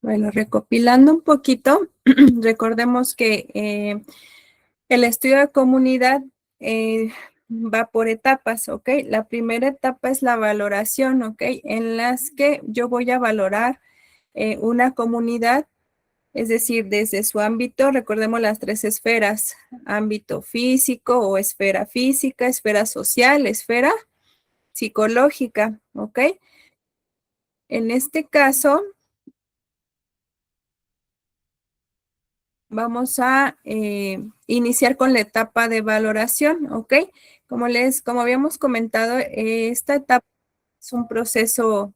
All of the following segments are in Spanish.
Bueno, recopilando un poquito, recordemos que el estudio de comunidad va por etapas, ¿ok? La primera etapa es la valoración, ¿ok? En las que yo voy a valorar una comunidad, es decir, desde su ámbito, recordemos las tres esferas: ámbito físico o esfera física, esfera social, esfera psicológica, ¿ok? En este caso, vamos a iniciar con la etapa de valoración, ¿ok? Como habíamos comentado, esta etapa es un proceso,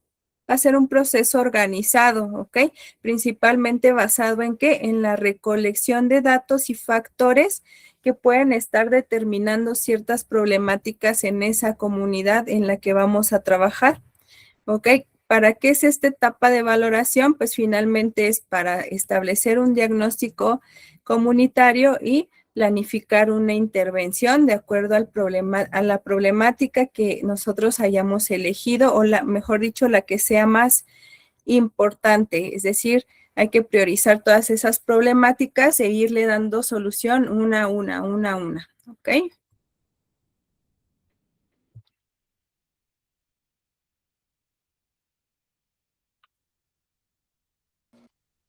va a ser un proceso organizado, ¿ok? Principalmente basado en qué? En la recolección de datos y factores que pueden estar determinando ciertas problemáticas en esa comunidad en la que vamos a trabajar. ¿Ok? ¿Para qué es esta etapa de valoración? Pues finalmente es para establecer un diagnóstico comunitario y planificar una intervención de acuerdo al problema, a la problemática que nosotros hayamos elegido o mejor dicho, la que sea más importante. Es decir, hay que priorizar todas esas problemáticas e irle dando solución una a una. ¿Ok?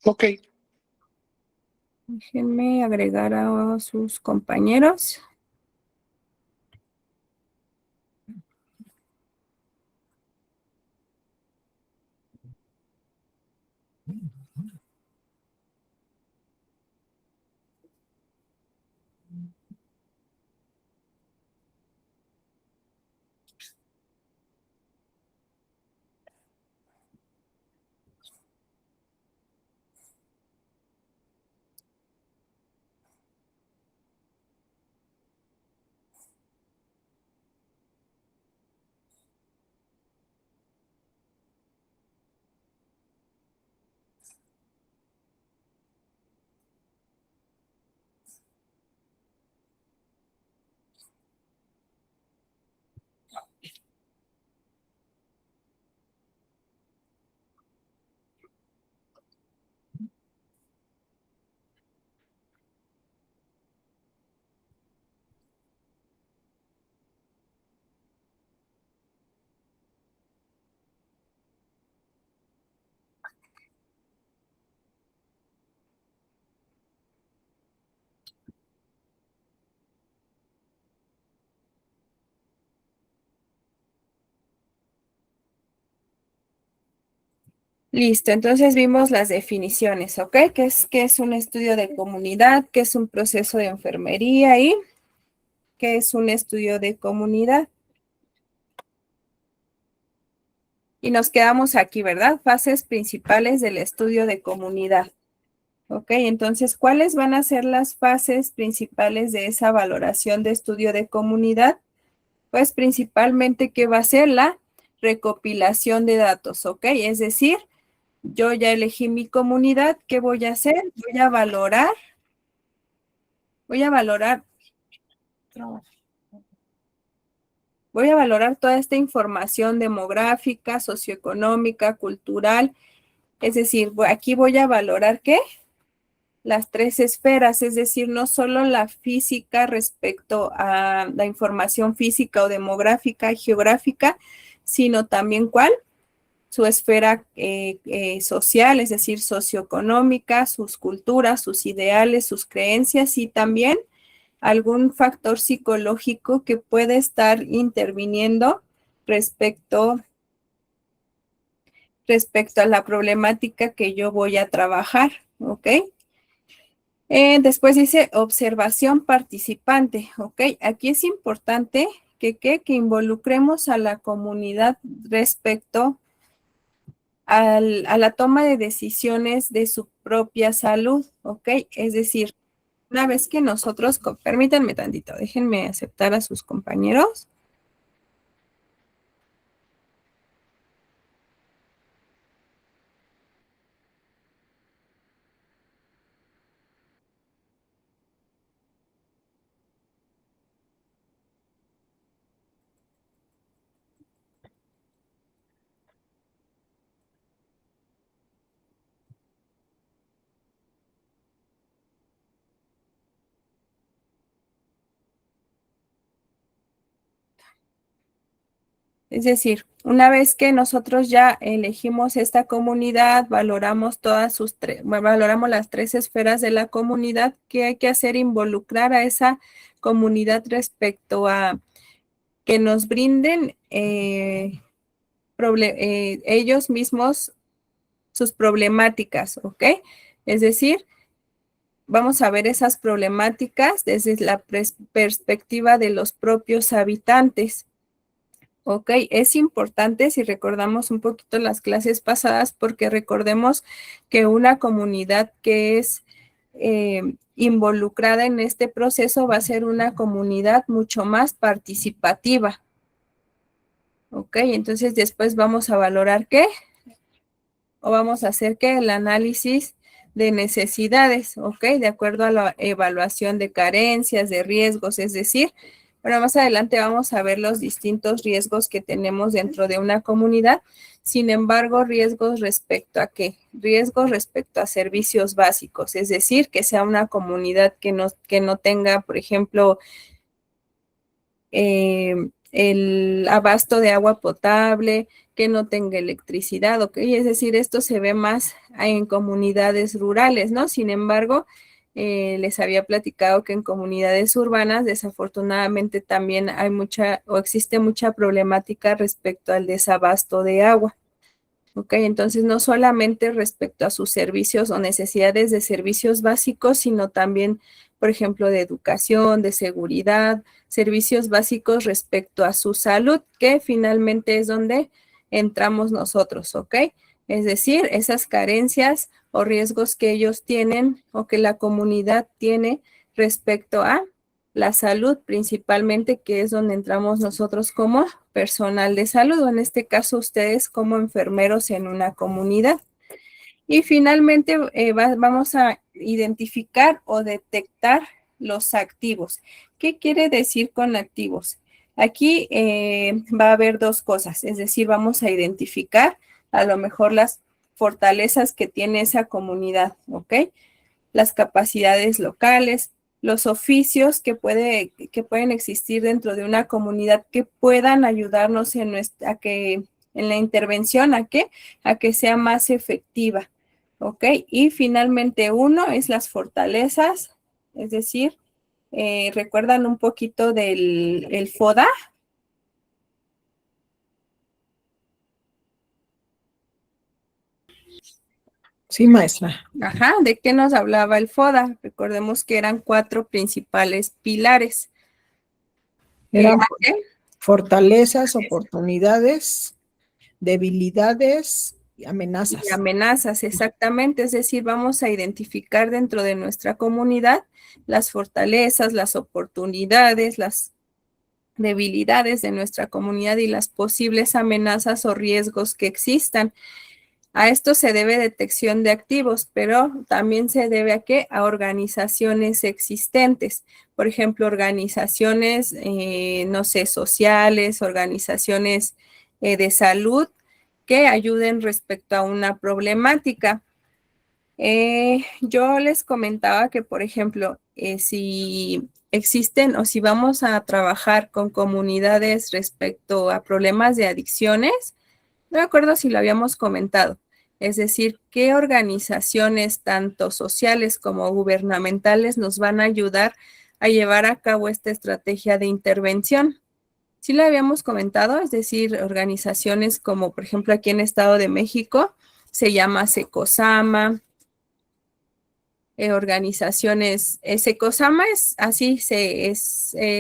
Ok, Déjenme agregar a sus compañeros. Listo, entonces vimos las definiciones, ¿ok? ¿Qué es un estudio de comunidad? ¿Qué es un proceso de enfermería? ¿Y qué es un estudio de comunidad? Y nos quedamos aquí, ¿verdad? Fases principales del estudio de comunidad. ¿Ok? Entonces, ¿cuáles van a ser las fases principales de esa valoración de estudio de comunidad? Pues principalmente, ¿qué va a ser? La recopilación de datos, ¿ok? Es decir, yo ya elegí mi comunidad, ¿qué voy a hacer? Voy a valorar, voy a valorar toda esta información demográfica, socioeconómica, cultural. Es decir, aquí voy a valorar ¿qué? Las tres esferas, es decir, no solo la física respecto a la información física o demográfica y geográfica, sino también ¿cuál? Su esfera social, es decir, socioeconómica, sus culturas, sus ideales, sus creencias y también algún factor psicológico que puede estar interviniendo respecto, respecto a la problemática que yo voy a trabajar, ¿ok? Después dice observación participante, ¿ok? Aquí es importante que involucremos a la comunidad respecto a la toma de decisiones de su propia salud, ¿ok? Es decir, una vez que nosotros, permítanme tantito, déjenme aceptar a sus compañeros. Es decir, una vez que nosotros ya elegimos esta comunidad, valoramos valoramos las 3 esferas de la comunidad, ¿qué hay que hacer? Involucrar a esa comunidad respecto a que nos brinden ellos mismos sus problemáticas, ¿ok? Es decir, vamos a ver esas problemáticas desde la perspectiva de los propios habitantes. Ok, es importante si recordamos un poquito las clases pasadas, porque recordemos que una comunidad que es involucrada en este proceso va a ser una comunidad mucho más participativa. Ok, entonces después vamos a valorar qué, o vamos a hacer qué, el análisis de necesidades, ok, de acuerdo a la evaluación de carencias, de riesgos, es decir, bueno, más adelante vamos a ver los distintos riesgos que tenemos dentro de una comunidad. Sin embargo, riesgos respecto a qué? Riesgos respecto a servicios básicos, es decir, que sea una comunidad que no tenga, por ejemplo, el abasto de agua potable, que no tenga electricidad, ¿ok? Es decir, esto se ve más en comunidades rurales, ¿no? Sin embargo, les había platicado que en comunidades urbanas desafortunadamente también hay existe mucha problemática respecto al desabasto de agua. ¿Ok? Entonces, no solamente respecto a sus servicios o necesidades de servicios básicos, sino también, por ejemplo, de educación, de seguridad, servicios básicos respecto a su salud, que finalmente es donde entramos nosotros, ¿ok? Es decir, esas carencias o riesgos que ellos tienen o que la comunidad tiene respecto a la salud principalmente, que es donde entramos nosotros como personal de salud, o en este caso ustedes como enfermeros en una comunidad. Y finalmente vamos a identificar o detectar los activos. ¿Qué quiere decir con activos? Aquí va a haber 2 cosas, es decir, vamos a identificar a lo mejor las fortalezas que tiene esa comunidad, ¿ok? Las capacidades locales, los oficios que pueden existir dentro de una comunidad que puedan ayudarnos en la intervención, ¿a qué? A que sea más efectiva, ¿ok? Y finalmente uno es las fortalezas, es decir, ¿recuerdan un poquito del FODA? Sí, maestra. Ajá, ¿de qué nos hablaba el FODA? Recordemos que eran 4 principales pilares. Eran ¿Qué? fortalezas, oportunidades, debilidades y Y amenazas. amenazas, exactamente. Es decir, vamos a identificar dentro de nuestra comunidad las fortalezas, las oportunidades, las debilidades de nuestra comunidad y las posibles amenazas o riesgos que existan. A esto se debe detección de activos, pero también se debe a qué? A organizaciones existentes. Por ejemplo, organizaciones, no sé, sociales, organizaciones de salud que ayuden respecto a una problemática. Yo les comentaba que, por ejemplo, si existen o si vamos a trabajar con comunidades respecto a problemas de adicciones, no me acuerdo si lo habíamos comentado. Es decir, qué organizaciones, tanto sociales como gubernamentales, nos van a ayudar a llevar a cabo esta estrategia de intervención. Sí lo habíamos comentado, es decir, organizaciones como, por ejemplo, aquí en Estado de México, se llama Secosama, organizaciones, Secosama es así,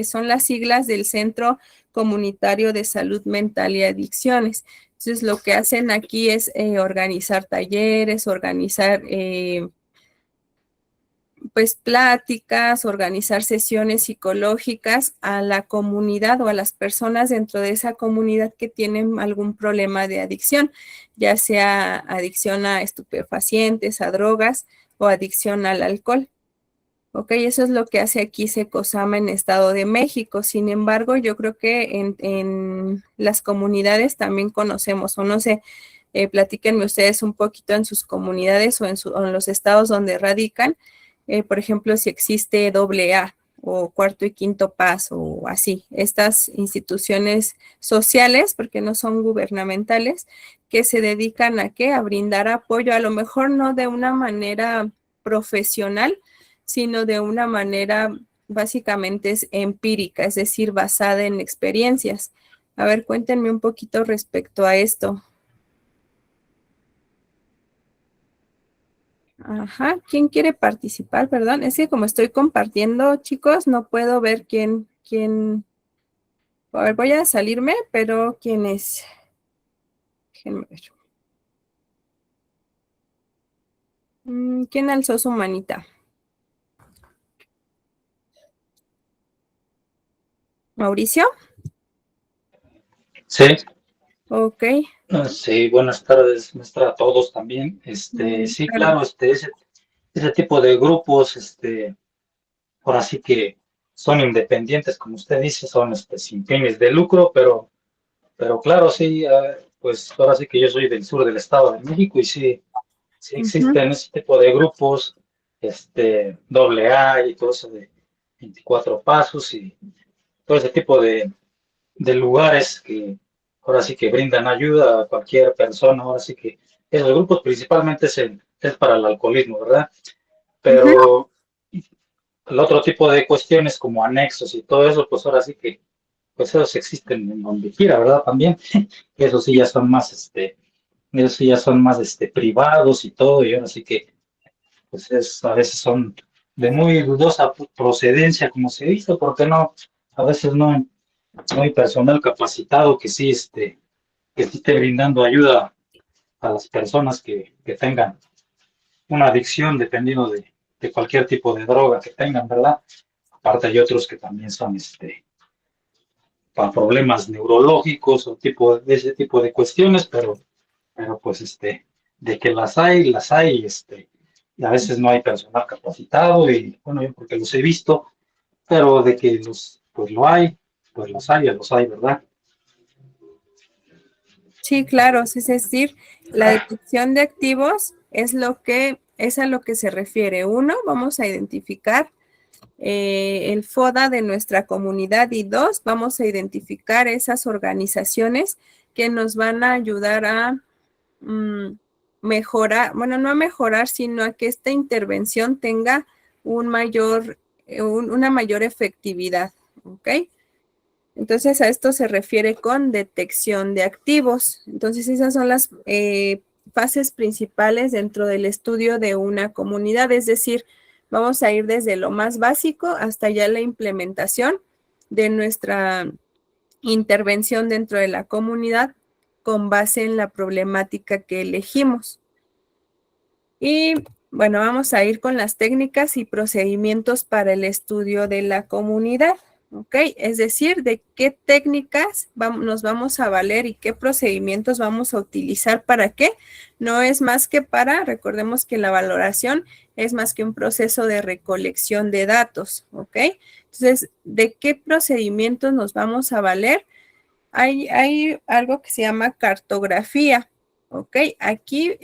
son las siglas del Centro Comunitario de Salud Mental y Adicciones. Entonces, lo que hacen aquí es organizar talleres, organizar pues pláticas, organizar sesiones psicológicas a la comunidad o a las personas dentro de esa comunidad que tienen algún problema de adicción, ya sea adicción a estupefacientes, a drogas o adicción al alcohol. Ok, eso es lo que hace aquí Secosama en Estado de México. Sin embargo, yo creo que en las comunidades también conocemos, o no sé, platíquenme ustedes un poquito en sus comunidades o en los estados donde radican, por ejemplo, si existe AA, o Cuarto y Quinto Paso, o así, estas instituciones sociales, porque no son gubernamentales, que se dedican a ¿qué? A brindar apoyo, a lo mejor no de una manera profesional, sino de una manera básicamente es empírica, es decir, basada en experiencias. A ver, cuéntenme un poquito respecto a esto. Ajá, ¿quién quiere participar? Perdón, es que como estoy compartiendo, chicos, no puedo ver quién. A ver, voy a salirme, pero ¿quién es? Déjenme ver. ¿Quién alzó su manita? ¿Mauricio? Sí, Ok. sí, buenas tardes, maestra, a todos también. Sí, Claro. claro, ese tipo de grupos, ahora sí que son independientes, como usted dice, son sin fines de lucro, pero claro, sí, pues ahora sí que yo soy del sur del Estado de México y sí, sí Ujú. existen ese tipo de grupos, doble A y todo eso de 24 pasos y todo ese tipo de lugares que ahora sí que brindan ayuda a cualquier persona, ahora sí que esos grupos principalmente es para el alcoholismo, ¿verdad? Ujú. Pero el otro tipo de cuestiones como anexos y todo eso, pues ahora sí que, pues esos existen en donde quiera, ¿verdad? También, esos sí ya son más, esos sí ya son más, privados y todo, y ahora sí que, pues a veces son de muy dudosa procedencia, como se dice, porque no, a veces no hay personal capacitado que sí esté brindando ayuda a las personas que tengan una adicción dependiendo de cualquier tipo de droga que tengan, ¿verdad? Aparte hay otros que también son para problemas neurológicos o de ese tipo de cuestiones, pero pues de que las hay, y a veces no hay personal capacitado y bueno, yo porque los he visto, pero de que pues lo hay, pues los hay, ¿verdad? Sí, claro, es decir, la detección de activos es a lo que se refiere. Uno, vamos a identificar el FODA de nuestra comunidad y dos, vamos a identificar esas organizaciones que nos van a ayudar a mejorar, bueno, no a mejorar, sino a que esta intervención tenga una mayor efectividad, ¿ok? Entonces, a esto se refiere con detección de activos. Entonces, esas son las fases principales dentro del estudio de una comunidad, es decir, vamos a ir desde lo más básico hasta ya la implementación de nuestra intervención dentro de la comunidad con base en la problemática que elegimos. Y bueno, vamos a ir con las técnicas y procedimientos para el estudio de la comunidad, ¿ok? Es decir, de qué técnicas nos vamos a valer y qué procedimientos vamos a utilizar para qué. No es más que recordemos que la valoración es más que un proceso de recolección de datos, ¿ok? Entonces, ¿de qué procedimientos nos vamos a valer? Hay algo que se llama cartografía, ¿ok? Aquí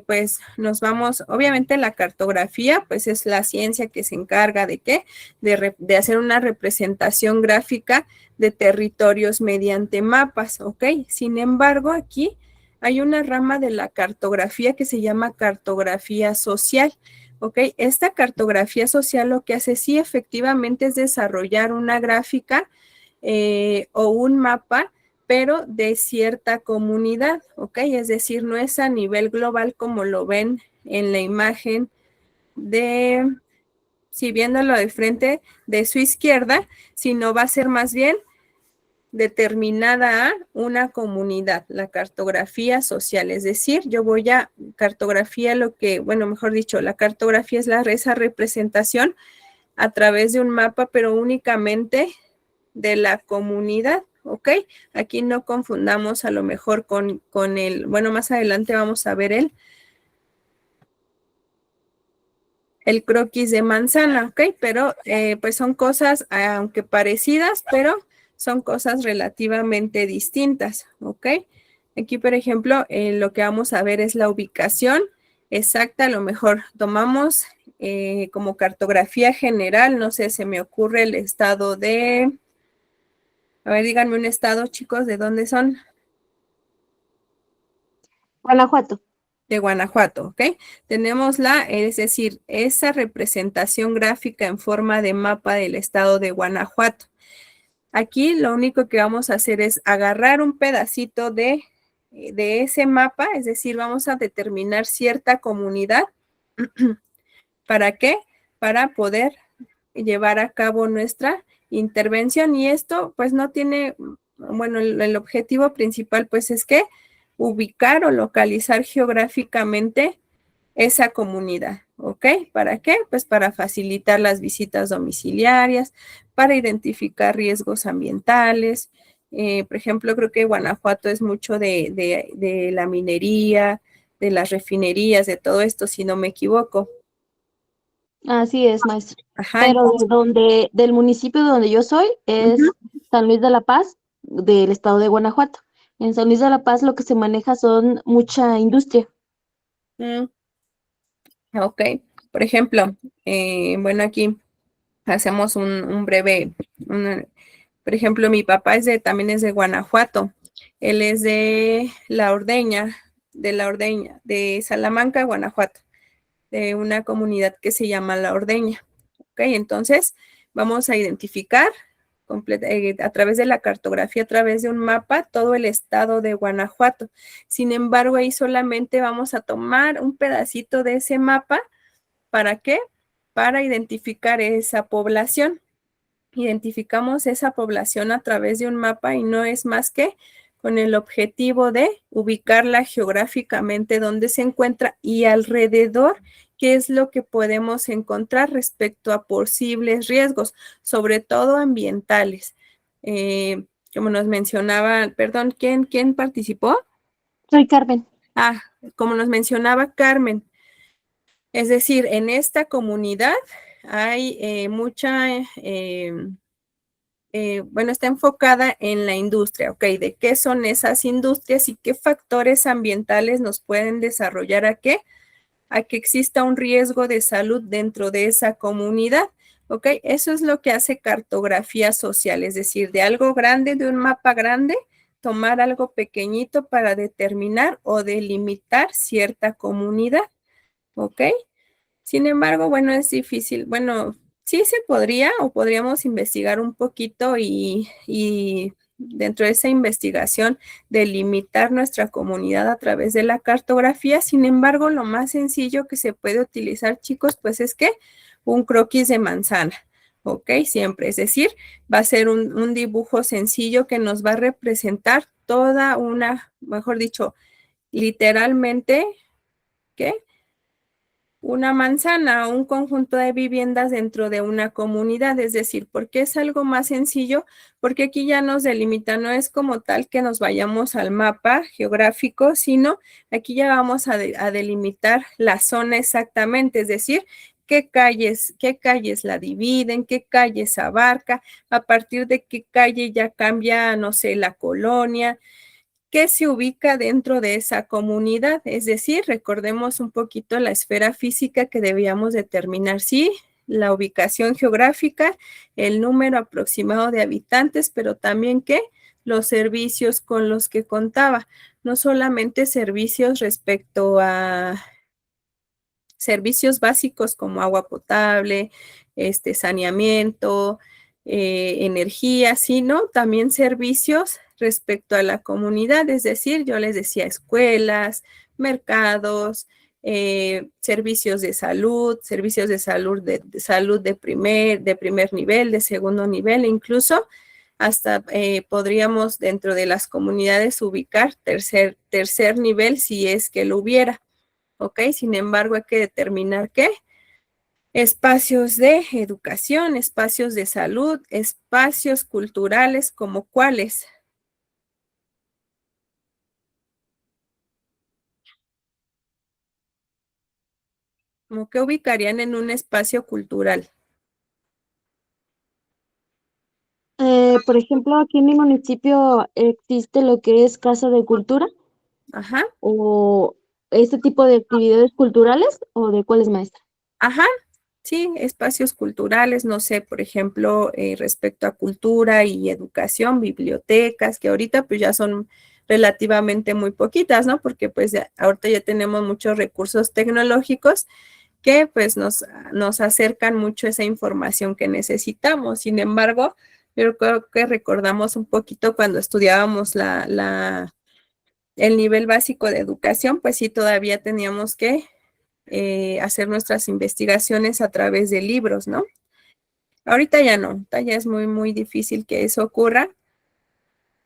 pues nos vamos, obviamente la cartografía pues es la ciencia que se encarga de ¿qué? De hacer una representación gráfica de territorios mediante mapas, ¿ok? Sin embargo, aquí hay una rama de la cartografía que se llama cartografía social, ¿ok? Esta cartografía social lo que hace sí efectivamente es desarrollar una gráfica o un mapa pero de cierta comunidad, ¿ok? Es decir, no es a nivel global como lo ven en la imagen si viéndolo de frente, de su izquierda, sino va a ser más bien determinada a una comunidad, la cartografía social, es decir, yo voy a cartografía mejor dicho, la cartografía es esa representación a través de un mapa, pero únicamente de la comunidad, ¿ok? Aquí no confundamos a lo mejor con más adelante vamos a ver el croquis de manzana, ¿ok? Pero pues son cosas, aunque parecidas, pero son cosas relativamente distintas, ¿ok? Aquí, por ejemplo, lo que vamos a ver es la ubicación exacta, a lo mejor tomamos como cartografía general, no sé, se me ocurre el estado de, a ver, díganme un estado, chicos, ¿de dónde son? Guanajuato. De Guanajuato, ¿ok? Tenemos es decir, esa representación gráfica en forma de mapa del estado de Guanajuato. Aquí lo único que vamos a hacer es agarrar un pedacito de ese mapa, es decir, vamos a determinar cierta comunidad. ¿Para qué? Para poder llevar a cabo nuestra intervención, y esto pues no tiene, bueno, el objetivo principal pues es que ubicar o localizar geográficamente esa comunidad, ¿ok? ¿Para qué? Pues para facilitar las visitas domiciliarias, para identificar riesgos ambientales. Por ejemplo, creo que Guanajuato es mucho de la minería, de las refinerías, de todo esto, si no me equivoco. Así es, maestra. Ajá, Pero del municipio donde yo soy es San Luis de la Paz, del estado de Guanajuato. En San Luis de la Paz lo que se maneja son mucha industria. ok. Por ejemplo, bueno, aquí hacemos un breve, por ejemplo, mi papá también es de Guanajuato. Él es de Salamanca, Guanajuato, de una comunidad que se llama La Ordeña. Ok, entonces vamos a identificar a través de la cartografía, a través de un mapa, todo el estado de Guanajuato. Sin embargo, ahí solamente vamos a tomar un pedacito de ese mapa. ¿Para qué? Para identificar esa población. Identificamos esa población a través de un mapa y no es más que con el objetivo de ubicarla geográficamente donde se encuentra y alrededor qué es lo que podemos encontrar respecto a posibles riesgos, sobre todo ambientales. Como nos mencionaba, perdón, ¿quién participó? Soy Carmen. Como nos mencionaba Carmen, es decir, en esta comunidad hay bueno, está enfocada en la industria, ¿ok? ¿De qué son esas industrias y qué factores ambientales nos pueden desarrollar a qué? A que exista un riesgo de salud dentro de esa comunidad, ¿ok? Eso es lo que hace cartografía social, es decir, de algo grande, de un mapa grande, tomar algo pequeñito para determinar o delimitar cierta comunidad, ¿ok? Sin embargo, bueno, es difícil. Bueno, sí se podría o podríamos investigar un poquito y dentro de esa investigación delimitar nuestra comunidad a través de la cartografía. Sin embargo, lo más sencillo que se puede utilizar, chicos, pues es que un croquis de manzana, ¿ok? Siempre, es decir, va a ser un dibujo sencillo que nos va a representar toda una, mejor dicho, literalmente, ¿qué? Una manzana o un conjunto de viviendas dentro de una comunidad, es decir, porque es algo más sencillo, porque aquí ya nos delimita, no es como tal que nos vayamos al mapa geográfico, sino aquí ya vamos a delimitar la zona exactamente, es decir, qué calles la dividen, qué calles abarca, a partir de qué calle ya cambia, no sé, la colonia, que se ubica dentro de esa comunidad. Es decir, recordemos un poquito la esfera física que debíamos determinar, sí, la ubicación geográfica, el número aproximado de habitantes, pero también que los servicios con los que contaba, no solamente servicios respecto a servicios básicos como agua potable, saneamiento, energía, sino también servicios respecto a la comunidad, es decir, yo les decía escuelas, mercados, servicios de salud de primer nivel, de segundo nivel, e incluso hasta podríamos dentro de las comunidades ubicar tercer nivel si es que lo hubiera. ¿Ok? Sin embargo, hay que determinar qué espacios de educación, espacios de salud, espacios culturales, como cuáles. ¿Cómo que ubicarían en un espacio cultural? Por ejemplo, aquí en mi municipio existe lo que es Casa de Cultura Ajá, o este tipo de actividades culturales o de cuáles, maestra. ajá. sí, espacios culturales, no sé, por ejemplo, respecto a cultura y educación, bibliotecas, que ahorita pues ya son relativamente muy poquitas, ¿no? Porque pues ahorita ya tenemos muchos recursos tecnológicos que pues nos acercan mucho esa información que necesitamos. Sin embargo, yo creo que recordamos un poquito cuando estudiábamos el nivel básico de educación, pues sí, todavía teníamos que hacer nuestras investigaciones a través de libros, ¿no? Ahorita ya no, ahorita ya es muy, muy difícil que eso ocurra,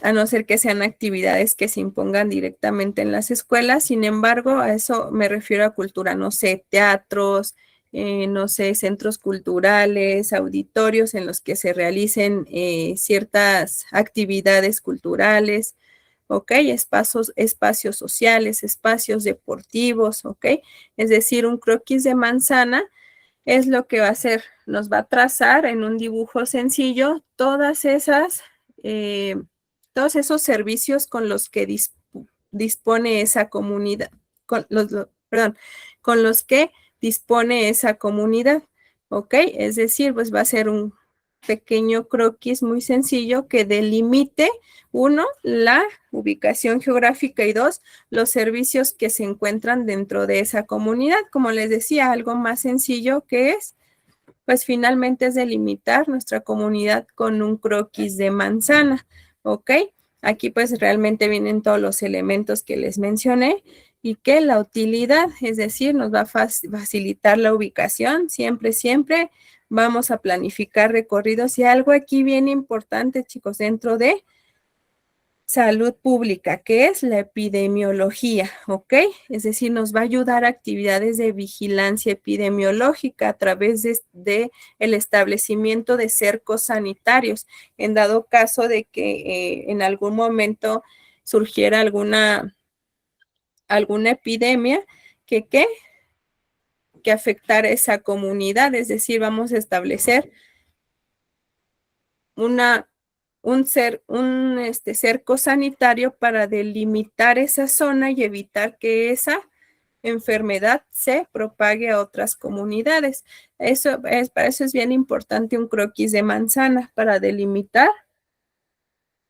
a no ser que sean actividades que se impongan directamente en las escuelas. Sin embargo, a eso me refiero a cultura, no sé, teatros, no sé, centros culturales, auditorios en los que se realicen ciertas actividades culturales, ¿ok? Espacios sociales, espacios deportivos, ¿ok? Es decir, un croquis de manzana es lo que va a hacer, nos va a trazar en un dibujo sencillo todos esos servicios con los que dispone esa comunidad, perdón, con los que dispone esa comunidad, ¿ok? Es decir, pues va a ser un pequeño croquis muy sencillo que delimite, uno, la ubicación geográfica y dos, los servicios que se encuentran dentro de esa comunidad. Como les decía, algo más sencillo que es, pues finalmente es delimitar nuestra comunidad con un croquis de manzana, ¿ok? Aquí pues realmente vienen todos los elementos que les mencioné y que la utilidad, es decir, nos va a facilitar la ubicación, siempre vamos a planificar recorridos y algo aquí bien importante, chicos, dentro de salud pública, que es la epidemiología, ¿ok? Es decir, nos va a ayudar a actividades de vigilancia epidemiológica a través de el establecimiento de cercos sanitarios, en dado caso de que en algún momento surgiera alguna epidemia que afectara a esa comunidad, es decir, vamos a establecer un cerco sanitario para delimitar esa zona y evitar que esa enfermedad se propague a otras comunidades. Para eso es bien importante un croquis de manzana, para delimitar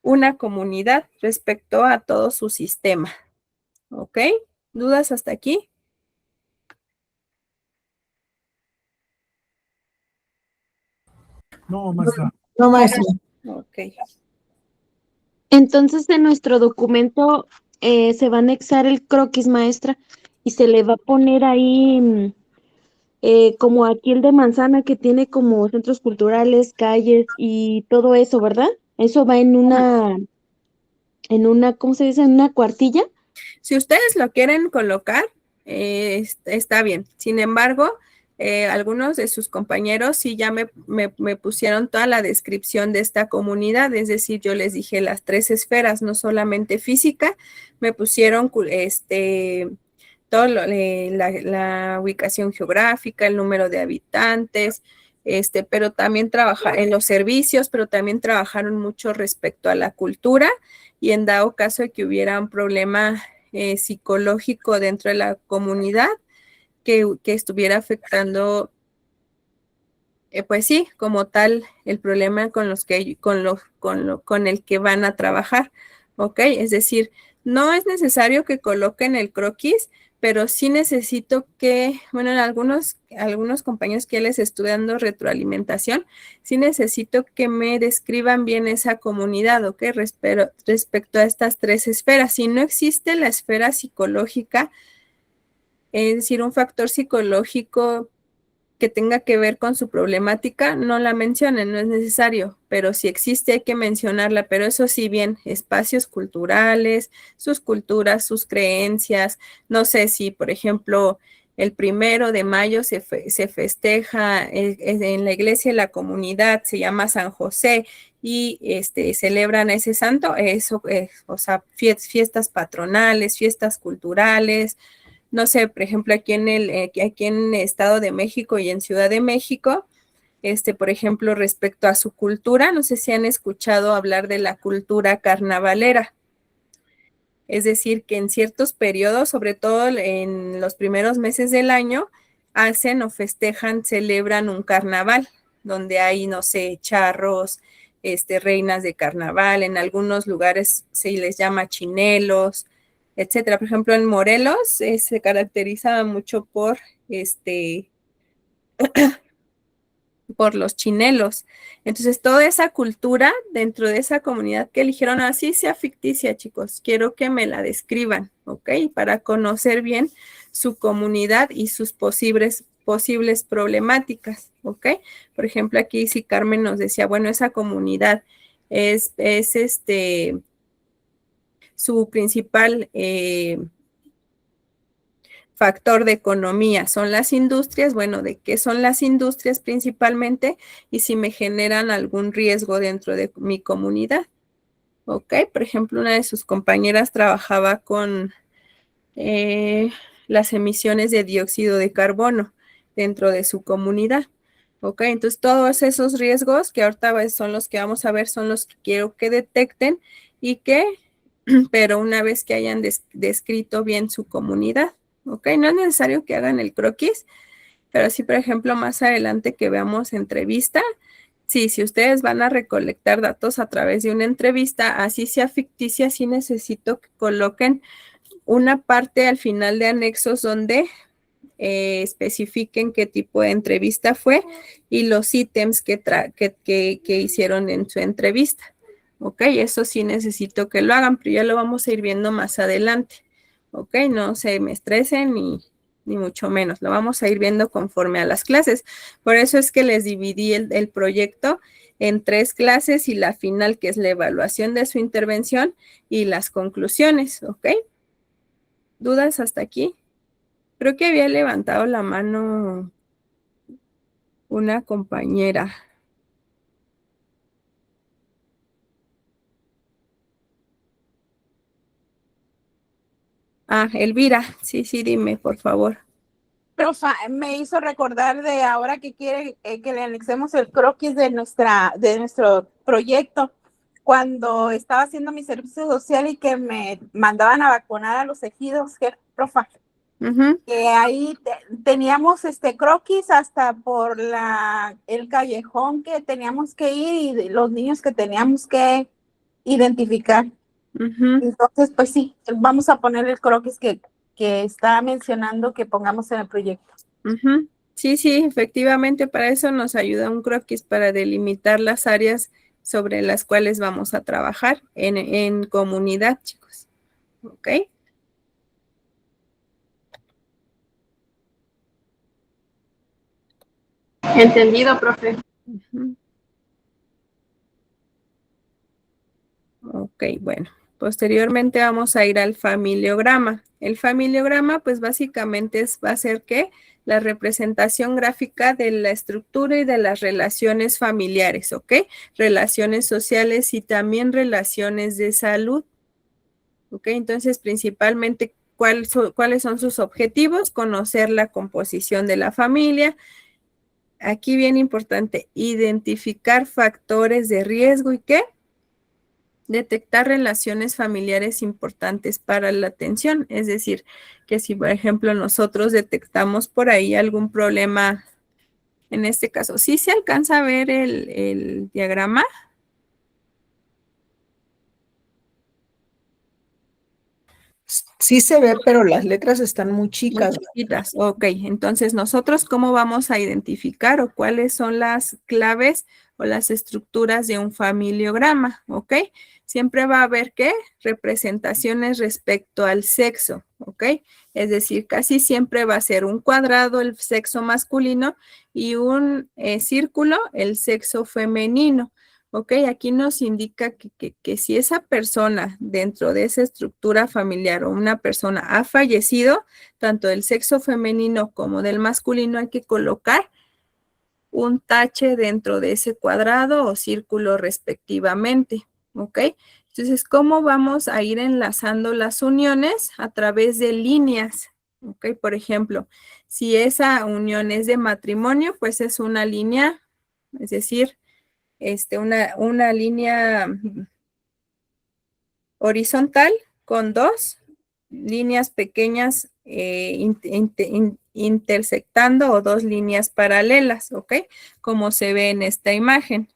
una comunidad respecto a todo su sistema. ¿Ok? ¿Dudas hasta aquí? No, maestra. No, maestra. Ok. Entonces, en nuestro documento se va a anexar el croquis, maestra, y se le va a poner ahí como aquí el de manzana que tiene como centros culturales, calles y todo eso, ¿verdad? Eso va ¿cómo se dice? En una cuartilla. Si ustedes lo quieren colocar, está bien. Sin embargo, algunos de sus compañeros sí ya me pusieron toda la descripción de esta comunidad, es decir, yo les dije las 3 esferas, no solamente física, me pusieron todo la ubicación geográfica, el número de habitantes, pero también trabajar en los servicios, pero también trabajaron mucho respecto a la cultura y en dado caso de que hubiera un problema psicológico dentro de la comunidad que estuviera afectando, pues sí, como tal, el problema con el que van a trabajar, ¿ok? Es decir, no es necesario que coloquen el croquis, pero sí necesito que, bueno, en algunos compañeros que les estoy dando retroalimentación, sí necesito que me describan bien esa comunidad, ¿ok? Respecto a estas 3 esferas. Si no existe la esfera psicológica, es decir, un factor psicológico que tenga que ver con su problemática, no la mencionen, no es necesario, pero si existe hay que mencionarla, pero eso sí bien, espacios culturales, sus culturas, sus creencias, no sé si, por ejemplo, el 1 de mayo se festeja en la iglesia de la comunidad, se llama San José y celebran a ese santo, eso, o sea, fiestas patronales, fiestas culturales, no sé, por ejemplo, aquí en el Estado de México y en Ciudad de México, por ejemplo, respecto a su cultura, no sé si han escuchado hablar de la cultura carnavalera. Es decir, que en ciertos periodos, sobre todo en los primeros meses del año, hacen o festejan, celebran un carnaval, donde hay, no sé, charros, reinas de carnaval, en algunos lugares se les llama chinelos, etcétera. Por ejemplo, en Morelos se caracteriza mucho por los chinelos. Entonces, toda esa cultura dentro de esa comunidad que eligieron, así sea ficticia, chicos, quiero que me la describan, ¿ok? Para conocer bien su comunidad y sus posibles problemáticas, ¿ok? Por ejemplo, aquí si Carmen nos decía, bueno, esa comunidad es su principal factor de economía son las industrias, bueno, ¿de qué son las industrias principalmente? Y si me generan algún riesgo dentro de mi comunidad, ¿ok? Por ejemplo, una de sus compañeras trabajaba con las emisiones de dióxido de carbono dentro de su comunidad, ¿ok? Entonces, todos esos riesgos que ahorita son los que vamos a ver, son los que quiero que detecten y que, pero una vez que hayan descrito bien su comunidad, ¿ok? No es necesario que hagan el croquis, pero sí, por ejemplo, más adelante que veamos entrevista, sí, si ustedes van a recolectar datos a través de una entrevista, así sea ficticia, sí necesito que coloquen una parte al final de anexos donde especifiquen qué tipo de entrevista fue y los ítems que hicieron en su entrevista. Ok, eso sí necesito que lo hagan, pero ya lo vamos a ir viendo más adelante. Ok, no se me estresen ni mucho menos, lo vamos a ir viendo conforme a las clases. Por eso es que les dividí el proyecto en 3 clases y la final, que es la evaluación de su intervención y las conclusiones, ¿ok? ¿Dudas hasta aquí? Creo que había levantado la mano una compañera. Ah, Elvira, sí, dime, por favor. Profa, me hizo recordar de ahora que quiere que le anexemos el croquis de nuestro proyecto, cuando estaba haciendo mi servicio social y que me mandaban a vacunar a los ejidos, profa, que ahí teníamos croquis hasta por el callejón que teníamos que ir y los niños que teníamos que identificar. Entonces, pues sí, vamos a poner el croquis que está mencionando que pongamos en el proyecto. Sí, efectivamente, para eso nos ayuda un croquis, para delimitar las áreas sobre las cuales vamos a trabajar en comunidad, chicos. ¿Ok? Entendido, profe. Ok, bueno. Posteriormente vamos a ir al familiograma. El familiograma, pues básicamente va a ser ¿qué? La representación gráfica de la estructura y de las relaciones familiares, ¿ok? Relaciones sociales y también relaciones de salud. ¿Ok? Entonces, principalmente, ¿cuáles son sus objetivos? Conocer la composición de la familia. Aquí bien importante, identificar factores de riesgo y ¿qué? Detectar relaciones familiares importantes para la atención. Es decir, que si, por ejemplo, nosotros detectamos por ahí algún problema, en este caso, ¿sí se alcanza a ver el diagrama? Sí se ve, pero las letras están muy Muy chicas. chiquitas. Ok, entonces nosotros cómo vamos a identificar o cuáles son las claves o las estructuras de un familiograma, ¿ok? Siempre va a haber ¿qué? Representaciones respecto al sexo, ¿ok? Es decir, casi siempre va a ser un cuadrado el sexo masculino y un círculo el sexo femenino. Ok, aquí nos indica que si esa persona dentro de esa estructura familiar o una persona ha fallecido, tanto del sexo femenino como del masculino, hay que colocar un tache dentro de ese cuadrado o círculo respectivamente. Ok, entonces, ¿cómo vamos a ir enlazando las uniones? A través de líneas. Ok, por ejemplo, si esa unión es de matrimonio, pues es una línea, es decir, una línea horizontal con 2 líneas pequeñas intersectando o dos líneas paralelas, ¿ok? Como se ve en esta imagen.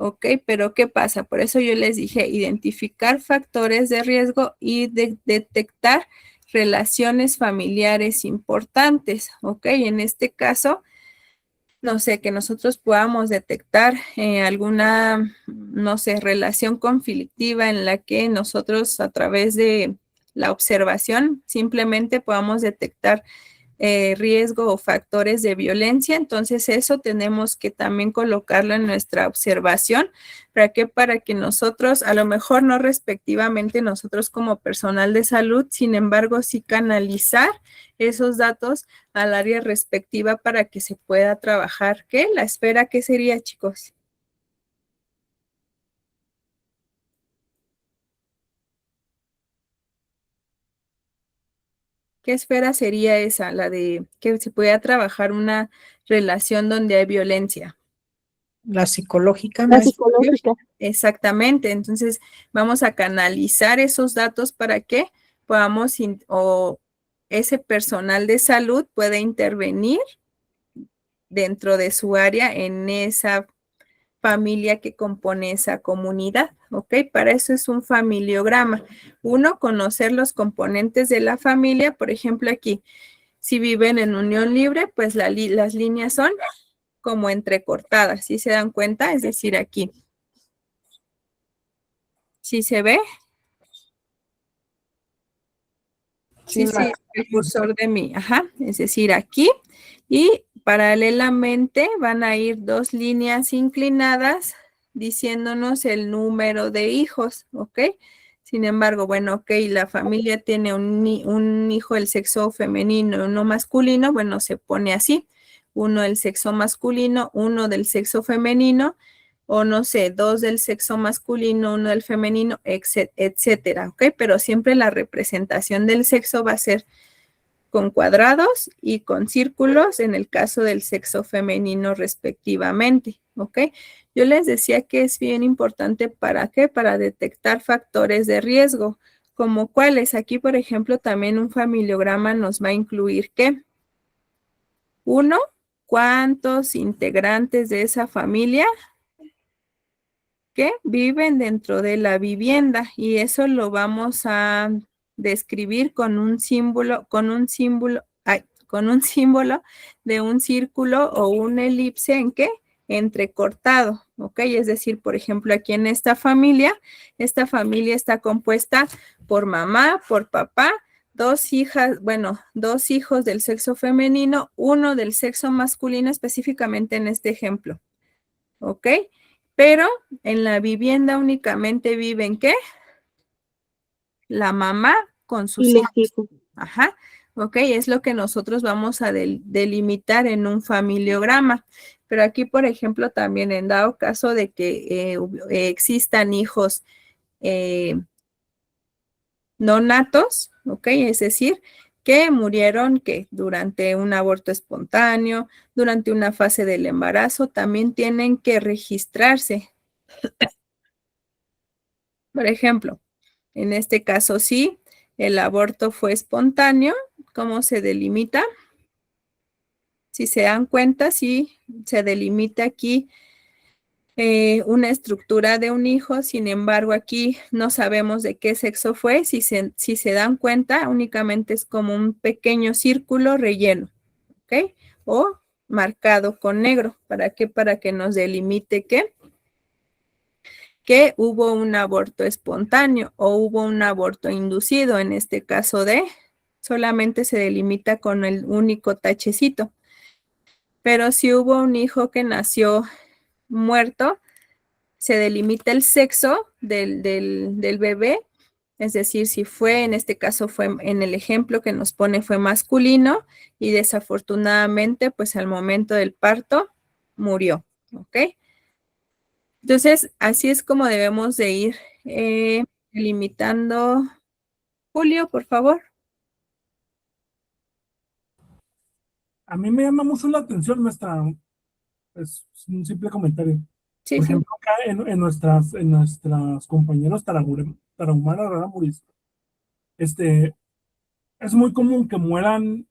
¿Ok? Pero ¿qué pasa? Por eso yo les dije identificar factores de riesgo y detectar relaciones familiares importantes, ¿ok? En este caso, no sé, que nosotros podamos detectar alguna, no sé, relación conflictiva en la que nosotros a través de la observación simplemente podamos detectar riesgo o factores de violencia. Entonces eso tenemos que también colocarlo en nuestra observación. ¿Para qué? Para que nosotros, a lo mejor no respectivamente nosotros como personal de salud, sin embargo sí canalizar esos datos al área respectiva para que se pueda trabajar. ¿Qué? La esfera, ¿qué sería, chicos? ¿Qué esfera sería esa? La de que se pueda trabajar una relación donde hay violencia. La psicológica, La maestra. psicológica. Exactamente. Entonces, vamos a canalizar esos datos para que podamos o ese personal de salud pueda intervenir dentro de su área en esa familia que compone esa comunidad, ¿ok? Para eso es un familiograma. Uno, conocer los componentes de la familia, por ejemplo, aquí, si viven en unión libre, pues las líneas son como entrecortadas, ¿sí se dan cuenta? Es decir, aquí, ¿sí se ve? Sí, sí, el cursor de mi, ajá, es decir, aquí, y paralelamente van a ir dos líneas inclinadas diciéndonos el número de hijos, ¿ok? Sin embargo, bueno, ok, la familia tiene un hijo del sexo femenino y uno masculino, bueno, se pone así, uno del sexo masculino, uno del sexo femenino, o no sé, dos del sexo masculino, uno del femenino, etcétera, ¿ok? Pero siempre la representación del sexo va a ser con cuadrados y con círculos en el caso del sexo femenino respectivamente, ¿ok? Yo les decía que es bien importante, ¿para qué? Para detectar factores de riesgo, como cuáles. Aquí, por ejemplo, también un familiograma nos va a incluir ¿qué? Uno, ¿cuántos integrantes de esa familia que viven dentro de la vivienda? Y eso lo vamos a describir con un símbolo, con un símbolo de un círculo o una elipse en qué? Entrecortado, ¿ok? Es decir, por ejemplo, aquí en esta familia está compuesta por mamá, por papá, dos hijas, bueno, dos hijos del sexo femenino, uno del sexo masculino, específicamente en este ejemplo, ¿ok? Pero en la vivienda únicamente viven, ¿qué? La mamá con sus Y los hijos. hijos. Ajá, ok, es lo que nosotros vamos a delimitar en un familiograma. Pero aquí, por ejemplo, también en dado caso de que existan hijos no natos, ok, es decir, que murieron que durante un aborto espontáneo, durante una fase del embarazo, también tienen que registrarse. Por ejemplo, en este caso sí, el aborto fue espontáneo. ¿Cómo se delimita? Si se dan cuenta, sí, se delimita aquí una estructura de un hijo, sin embargo, aquí no sabemos de qué sexo fue. Si se dan cuenta, únicamente es como un pequeño círculo relleno, ¿ok? O marcado con negro. ¿Para qué? Para que nos delimite qué. Que hubo un aborto espontáneo o hubo un aborto inducido. En este caso solamente se delimita con el único tachecito. Pero si hubo un hijo que nació muerto, se delimita el sexo del bebé, es decir, si fue, en este caso fue en el ejemplo que nos pone fue masculino y desafortunadamente pues al momento del parto murió, ¿ok? Entonces, así es como debemos de ir delimitando. Julio, por favor. A mí me llama mucho la atención es un simple comentario. Sí, Por sí. ejemplo, acá en nuestras compañeros tarahumaras, rarámuris, es muy común que mueran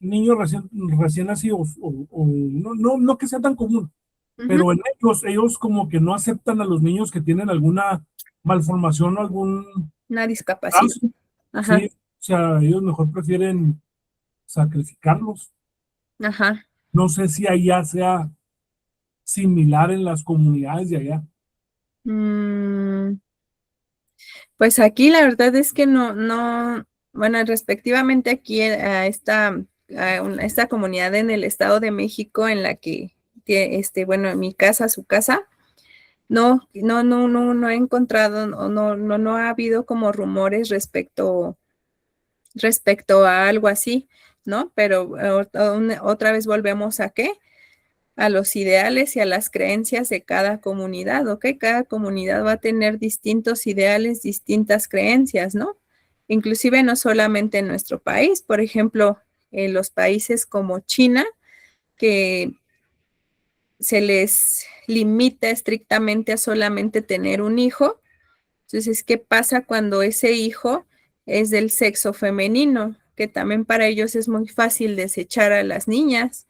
niños recién nacidos, no que sea tan común, pero en ellos como que no aceptan a los niños que tienen alguna malformación o algún Una discapacidad. caso, Ajá, sí, o sea, ellos mejor prefieren sacrificarlos. ajá. No sé si allá sea similar en las comunidades de allá. Mm, pues aquí la verdad es que bueno, respectivamente aquí esta comunidad en el Estado de México en la que, bueno, en mi casa, su casa, no he encontrado, no ha habido como rumores respecto a algo así, ¿no? Pero otra vez volvemos a qué, a los ideales y a las creencias de cada comunidad, ¿ok? Cada comunidad va a tener distintos ideales, distintas creencias, ¿no? Inclusive no solamente en nuestro país, por ejemplo, en los países como China, que se les limita estrictamente a solamente tener un hijo. Entonces, ¿qué pasa cuando ese hijo es del sexo femenino? Que también para ellos es muy fácil desechar a las niñas.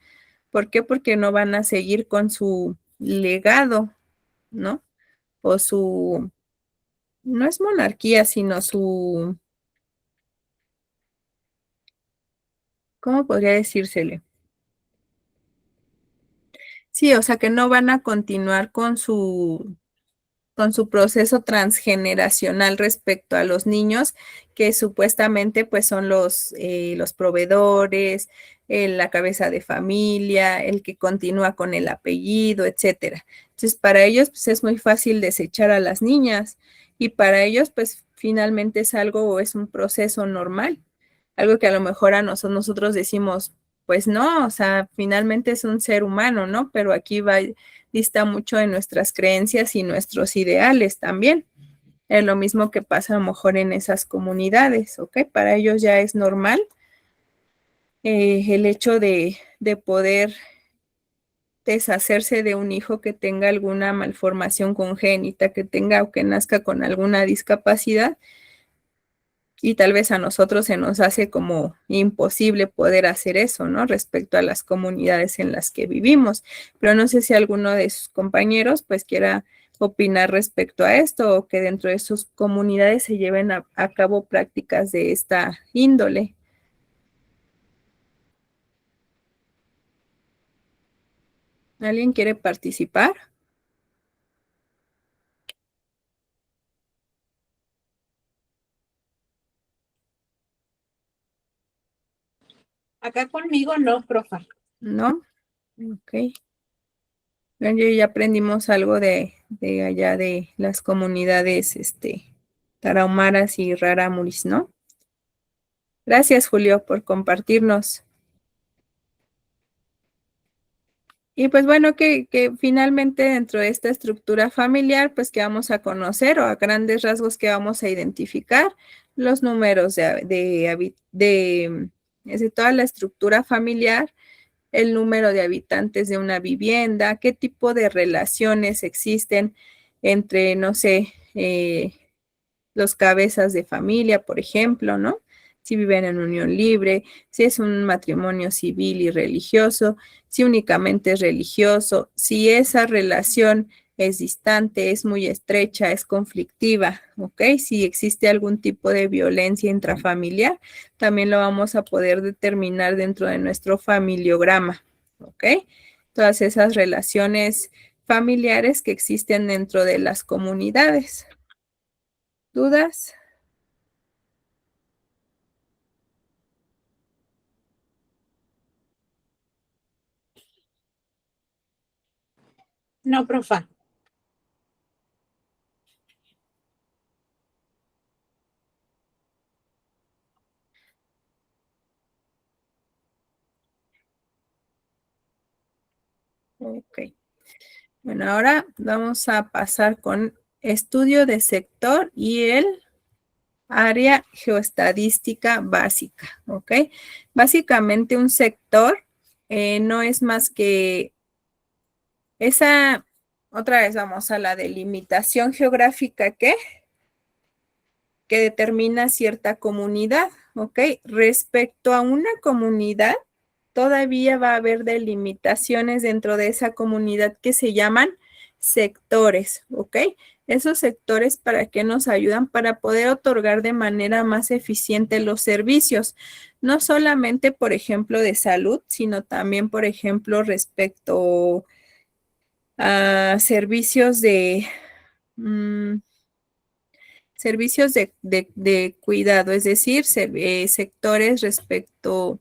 ¿Por qué? Porque no van a seguir con su legado, ¿no? O no es monarquía, sino ¿cómo podría decírsele? Sí, o sea que no van a continuar con su proceso transgeneracional respecto a los niños, que supuestamente pues son los proveedores, la cabeza de familia, el que continúa con el apellido, etcétera. Entonces, para ellos pues es muy fácil desechar a las niñas y para ellos pues finalmente es algo o es un proceso normal, algo que a lo mejor a nosotros decimos, pues no, o sea, finalmente es un ser humano, ¿no? Pero aquí dista mucho de nuestras creencias y nuestros ideales también. Es lo mismo que pasa a lo mejor en esas comunidades, ¿ok? Para ellos ya es normal el hecho de poder deshacerse de un hijo que tenga alguna malformación congénita, que tenga o que nazca con alguna discapacidad, y tal vez a nosotros se nos hace como imposible poder hacer eso, ¿no? Respecto a las comunidades en las que vivimos. Pero no sé si alguno de sus compañeros pues quiera opinar respecto a esto o que dentro de sus comunidades se lleven a cabo prácticas de esta índole. ¿Alguien quiere participar? Acá conmigo no, profa. ¿No? Ok. Bueno, ya aprendimos algo de allá de las comunidades tarahumaras y rarámuris, ¿no? Gracias, Julio, por compartirnos. Y pues bueno, que finalmente dentro de esta estructura familiar, pues que vamos a conocer o a grandes rasgos que vamos a identificar los números de toda la estructura familiar, el número de habitantes de una vivienda, qué tipo de relaciones existen entre, no sé, los cabezas de familia, por ejemplo, ¿no? Si viven en unión libre, si es un matrimonio civil y religioso, si únicamente es religioso, si esa relación es distante, es muy estrecha, es conflictiva, ¿ok? Si existe algún tipo de violencia intrafamiliar, también lo vamos a poder determinar dentro de nuestro familiograma, ¿ok? Todas esas relaciones familiares que existen dentro de las comunidades. ¿Dudas? No, profa. Ok. Bueno, ahora vamos a pasar con estudio de sector y el área geoestadística básica, ¿ok? Básicamente un sector no es más que otra vez vamos a la delimitación geográfica, ¿qué? que determina cierta comunidad, ¿ok? Respecto a una comunidad, todavía va a haber delimitaciones dentro de esa comunidad que se llaman sectores, ¿ok? Esos sectores, ¿para qué nos ayudan? Para poder otorgar de manera más eficiente los servicios, no solamente, por ejemplo, de salud, sino también, por ejemplo, respecto a servicios de cuidado, es decir, sectores respecto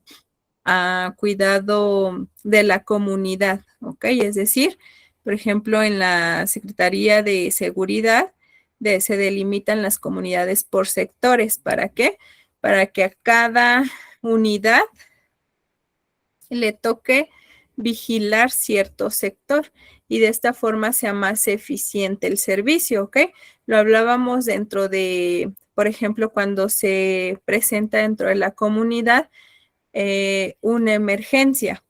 a cuidado de la comunidad, ¿ok? Es decir, por ejemplo, en la Secretaría de Seguridad se delimitan las comunidades por sectores. ¿Para qué? Para que a cada unidad le toque vigilar cierto sector y de esta forma sea más eficiente el servicio, ¿ok? Lo hablábamos dentro de, por ejemplo, cuando se presenta dentro de la comunidad una emergencia,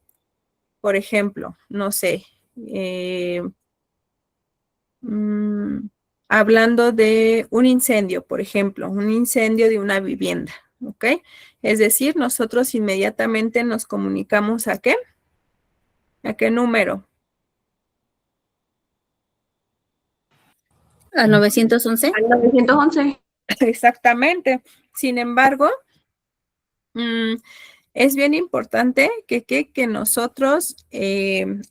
por ejemplo, no sé, hablando de un incendio, por ejemplo, un incendio de una vivienda, ¿ok? Es decir, nosotros inmediatamente nos comunicamos ¿a qué? ¿A qué número? ¿Al 911? Al 911. Exactamente. Sin embargo, es bien importante que nosotros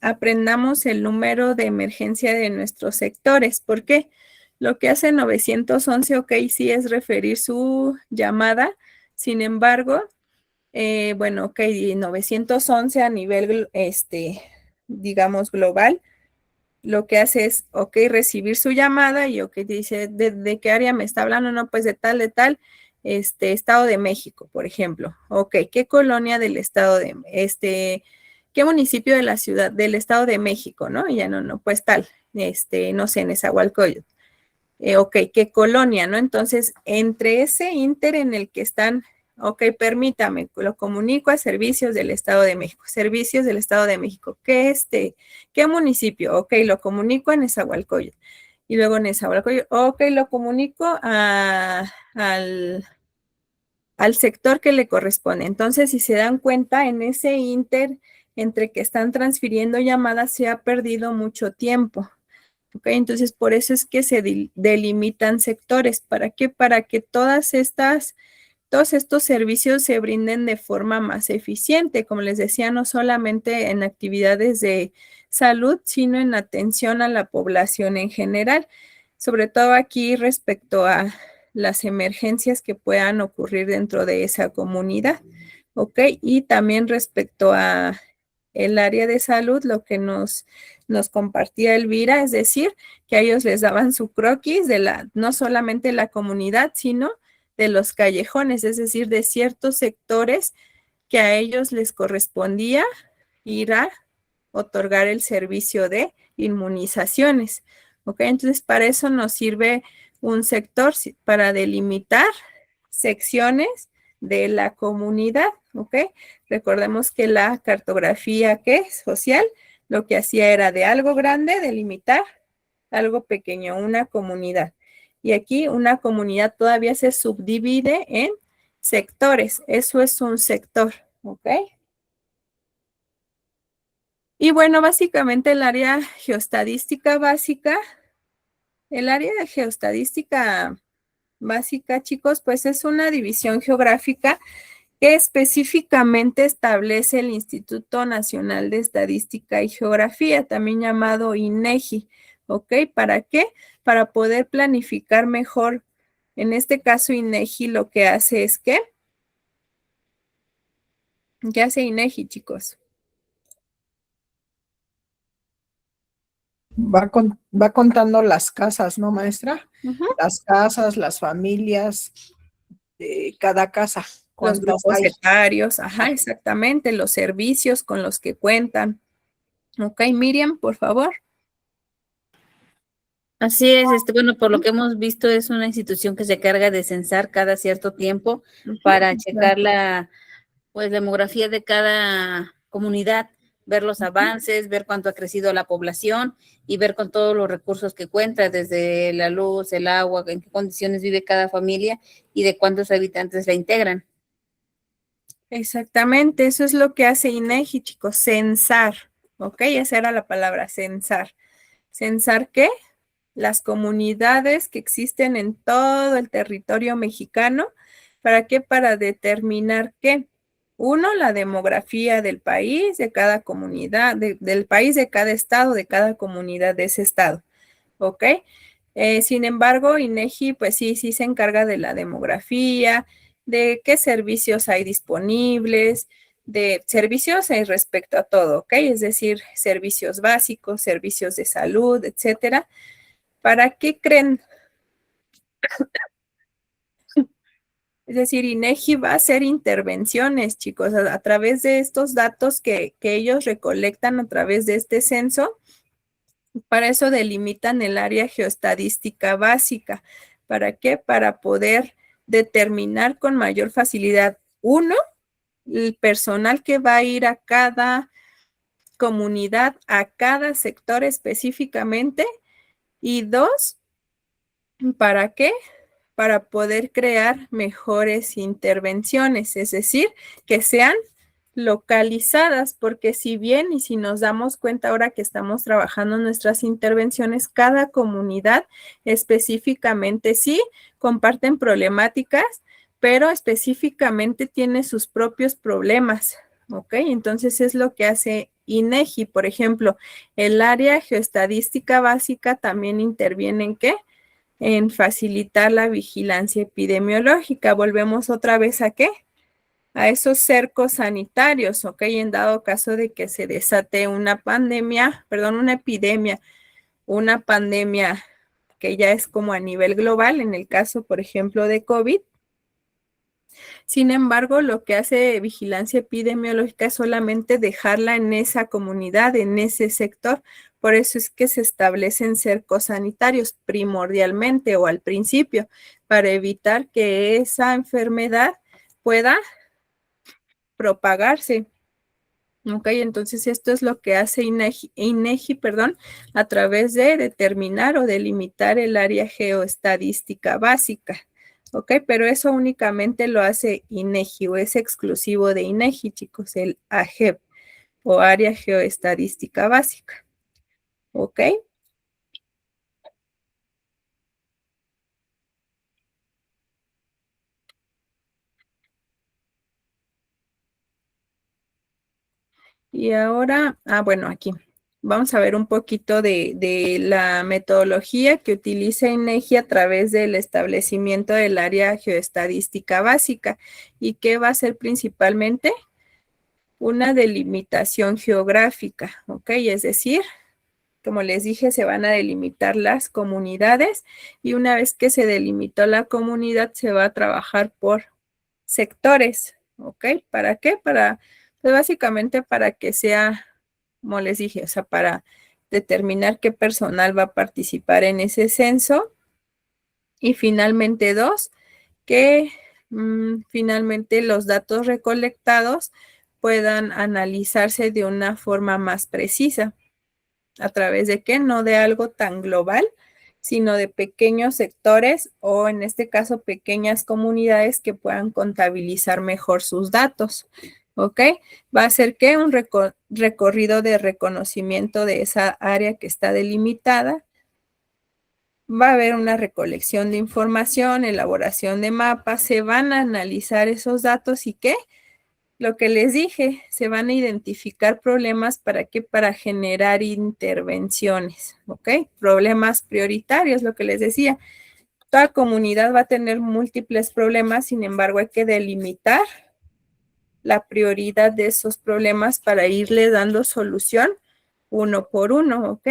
aprendamos el número de emergencia de nuestros sectores. ¿Por qué? Lo que hace 911, ok, sí es referir su llamada. Sin embargo, bueno, ok, 911 a nivel, digamos, global, lo que hace es, ok, recibir su llamada y, ok, dice, ¿de qué área me está hablando? No, pues de tal, Estado de México, por ejemplo. Ok, ¿qué colonia del Estado qué municipio de la ciudad, del Estado de México, ¿no? Y ya no, pues tal, no sé, Nezahualcóyotl. Ok, ¿qué colonia, no? Entonces, entre ese ínter en el que están, ok, permítame, lo comunico a servicios del Estado de México, servicios del Estado de México. ¿Qué municipio? Ok, lo comunico a Nezahualcóyotl. Y luego Nezahualcóyotl, ok, lo comunico al sector que le corresponde. Entonces, si se dan cuenta, en ese ínter entre que están transfiriendo llamadas se ha perdido mucho tiempo. ¿Ok? Entonces, por eso es que se delimitan sectores. ¿Para qué? Para que todos estos servicios se brinden de forma más eficiente. Como les decía, no solamente en actividades de salud, sino en atención a la población en general. Sobre todo aquí respecto a las emergencias que puedan ocurrir dentro de esa comunidad. ¿Ok? Y también respecto a el área de salud, lo que nos compartía Elvira, es decir, que a ellos les daban su croquis no solamente la comunidad, sino de los callejones, es decir, de ciertos sectores que a ellos les correspondía ir a otorgar el servicio de inmunizaciones. ¿Ok? Entonces, para eso nos sirve un sector, para delimitar secciones de la comunidad, ¿ok? Recordemos que la cartografía social lo que hacía era de algo grande delimitar algo pequeño, una comunidad. Y aquí una comunidad todavía se subdivide en sectores. Eso es un sector, ¿ok? Y bueno, básicamente el área geostadística básica, chicos, pues es una división geográfica que específicamente establece el Instituto Nacional de Estadística y Geografía, también llamado INEGI, ¿ok? ¿Para qué? Para poder planificar mejor. En este caso, INEGI lo que hace es ¿qué? ¿Qué hace INEGI, chicos? Va contando las casas, ¿no, maestra? Uh-huh. Las casas, las familias de cada casa. Los grupos etarios, ajá, exactamente, los servicios con los que cuentan. Ok, Miriam, por favor. Así es, bueno, por lo que hemos visto es una institución que se carga de censar cada cierto tiempo para checar la demografía de cada comunidad ver los avances, ver cuánto ha crecido la población y ver con todos los recursos que cuenta, desde la luz, el agua, en qué condiciones vive cada familia y de cuántos habitantes la integran. Exactamente, eso es lo que hace INEGI, chicos, censar, ¿ok? Esa era la palabra, censar. ¿Censar qué? Las comunidades que existen en todo el territorio mexicano. ¿Para qué? Para determinar qué. Uno, la demografía del país, de cada comunidad, del país, de cada estado, de cada comunidad de ese estado, ¿ok? Sin embargo, INEGI, pues sí se encarga de la demografía, de qué servicios hay disponibles, de servicios respecto a todo, ¿ok? Es decir, servicios básicos, servicios de salud, etcétera. ¿Para qué creen? Es decir, INEGI va a hacer intervenciones, chicos, a través de estos datos que ellos recolectan a través de este censo. Para eso delimitan el área geoestadística básica. ¿Para qué? Para poder determinar con mayor facilidad, uno, el personal que va a ir a cada comunidad, a cada sector específicamente, y dos, ¿para qué? Para poder crear mejores intervenciones, es decir, que sean localizadas, porque si bien y si nos damos cuenta ahora que estamos trabajando nuestras intervenciones, cada comunidad específicamente sí comparten problemáticas, pero específicamente tiene sus propios problemas, ¿ok? Entonces es lo que hace INEGI, por ejemplo, el área geoestadística básica también interviene ¿en qué? En facilitar la vigilancia epidemiológica. Volvemos otra vez ¿a qué? A esos cercos sanitarios, ¿ok? En dado caso de que se desate una pandemia, perdón, una epidemia, una pandemia que ya es como a nivel global, en el caso, por ejemplo, de COVID. Sin embargo, lo que hace vigilancia epidemiológica es solamente dejarla en esa comunidad, en ese sector. Por eso es que se establecen cercos sanitarios primordialmente o al principio, para evitar que esa enfermedad pueda propagarse. Ok, entonces esto es lo que hace INEGI, perdón, a través de determinar o delimitar el área geoestadística básica. Ok, pero eso únicamente lo hace INEGI o es exclusivo de INEGI, chicos, el AGEB o área geoestadística básica. Ok. Y ahora, bueno, aquí vamos a ver un poquito de la metodología que utiliza INEGI a través del establecimiento del área geoestadística básica y que va a ser principalmente una delimitación geográfica, ¿ok? Es decir, como les dije, se van a delimitar las comunidades y una vez que se delimitó la comunidad, se va a trabajar por sectores, ¿ok? ¿Para qué? Pues básicamente para que sea, como les dije, o sea, para determinar qué personal va a participar en ese censo. Y finalmente, dos, que finalmente los datos recolectados puedan analizarse de una forma más precisa. ¿A través de qué? No de algo tan global, sino de pequeños sectores o en este caso pequeñas comunidades que puedan contabilizar mejor sus datos. ¿Ok? Va a ser que un recorrido de reconocimiento de esa área que está delimitada. Va a haber una recolección de información, elaboración de mapas, se van a analizar esos datos y ¿qué? Lo que les dije, se van a identificar problemas para qué, para generar intervenciones, ¿ok? Problemas prioritarios, lo que les decía. Toda comunidad va a tener múltiples problemas, sin embargo, hay que delimitar la prioridad de esos problemas para irle dando solución uno por uno, ¿ok?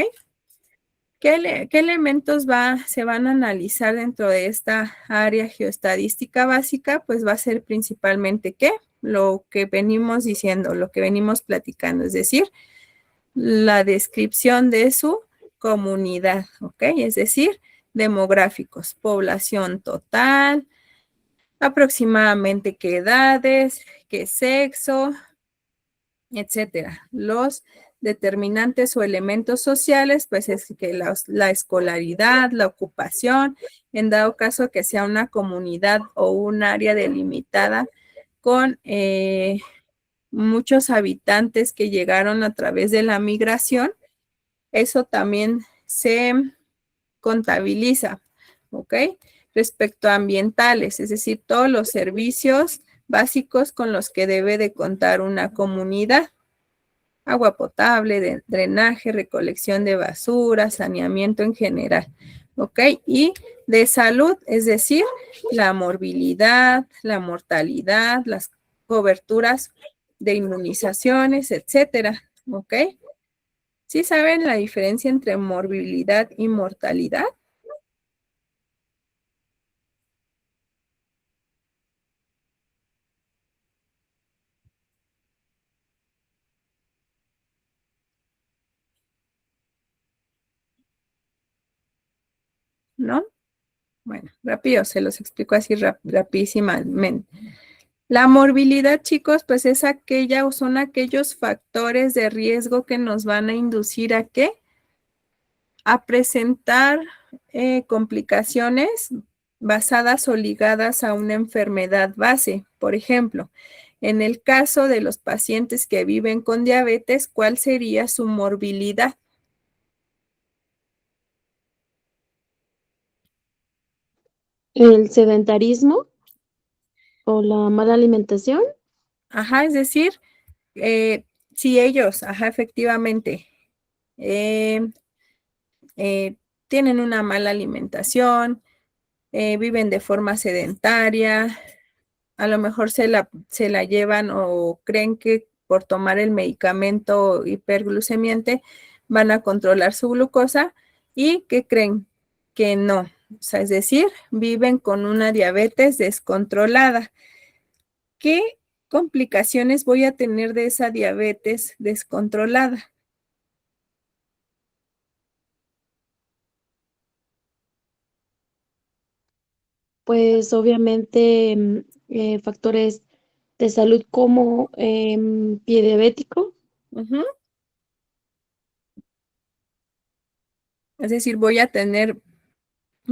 ¿Qué elementos se van a analizar dentro de esta área geoestadística básica? Pues va a ser principalmente ¿qué? Lo que venimos diciendo, lo que venimos platicando, es decir, la descripción de su comunidad, ¿ok? Es decir, demográficos, población total, aproximadamente qué edades, qué sexo, etcétera. Los determinantes o elementos sociales, pues es que la escolaridad, la ocupación, en dado caso que sea una comunidad o un área delimitada con muchos habitantes que llegaron a través de la migración, eso también se contabiliza, ¿ok? Respecto a ambientales, es decir, todos los servicios básicos con los que debe de contar una comunidad. Agua potable, drenaje, recolección de basura, saneamiento en general, ¿ok? Y de salud, es decir, la morbilidad, la mortalidad, las coberturas de inmunizaciones, etcétera, ¿ok? ¿Sí saben la diferencia entre morbilidad y mortalidad? ¿No? Bueno, rápido, se los explico así rapidísimamente. La morbilidad, chicos, pues es aquella o son aquellos factores de riesgo que nos van a inducir a ¿qué? A presentar complicaciones basadas o ligadas a una enfermedad base. Por ejemplo, en el caso de los pacientes que viven con diabetes, ¿cuál sería su morbilidad? El sedentarismo o la mala alimentación. Ajá, es decir, si ellos, ajá, efectivamente, eh, tienen una mala alimentación, viven de forma sedentaria, a lo mejor se la llevan o creen que por tomar el medicamento hiperglucemiante van a controlar su glucosa y que creen que no. O sea, es decir, viven con una diabetes descontrolada. ¿Qué complicaciones voy a tener de esa diabetes descontrolada? Pues obviamente factores de salud como pie diabético. Ujú. Es decir, voy a tener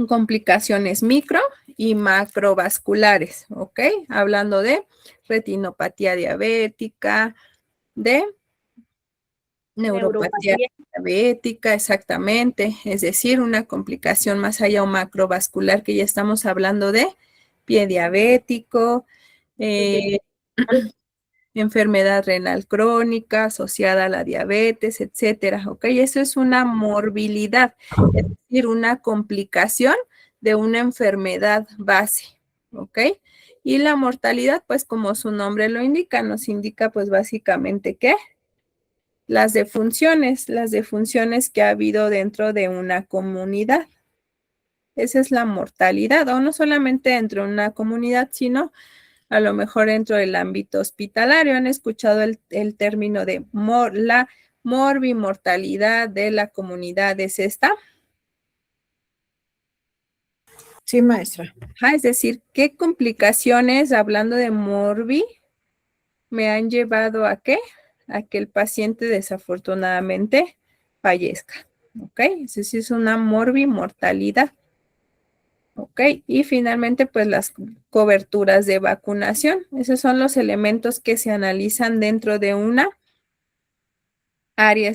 complicaciones micro y macrovasculares, ¿ok? Hablando de retinopatía diabética, de neuropatía diabética, exactamente, es decir, una complicación más allá o macrovascular que ya estamos hablando de pie diabético, enfermedad renal crónica asociada a la diabetes, etcétera, ¿ok? Eso es una morbilidad, es decir, una complicación de una enfermedad base, ¿ok? Y la mortalidad, pues como su nombre lo indica, nos indica pues básicamente ¿qué? Las defunciones que ha habido dentro de una comunidad. Esa es la mortalidad, o no solamente dentro de una comunidad, sino a lo mejor dentro del ámbito hospitalario. ¿Han escuchado el término de la morbimortalidad de la comunidad? ¿Es esta? Sí, maestra. Es decir, ¿qué complicaciones, hablando de morbi, me han llevado a qué? A que el paciente desafortunadamente fallezca. ¿Ok? Eso sí es una morbimortalidad. ¿Ok? Y finalmente, pues las coberturas de vacunación. Esos son los elementos que se analizan dentro de una área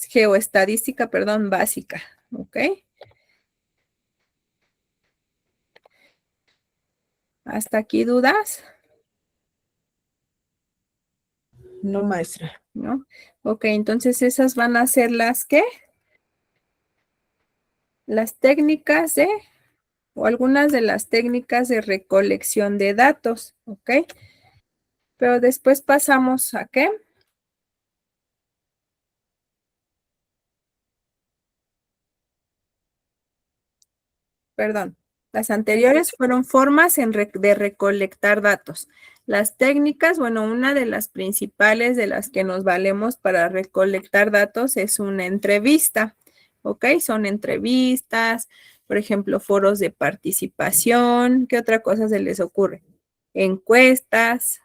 geoestadística, perdón, básica. ¿Ok? ¿Hasta aquí dudas? No, maestra. ¿No? Ok, entonces esas van a ser las que, las técnicas de, o algunas de las técnicas de recolección de datos. ¿Ok? Pero después pasamos a ¿qué? Perdón, las anteriores fueron formas de recolectar datos. Las técnicas, bueno, una de las principales de las que nos valemos para recolectar datos es una entrevista, ¿ok? Son entrevistas, por ejemplo, foros de participación. ¿Qué otra cosa se les ocurre? Encuestas,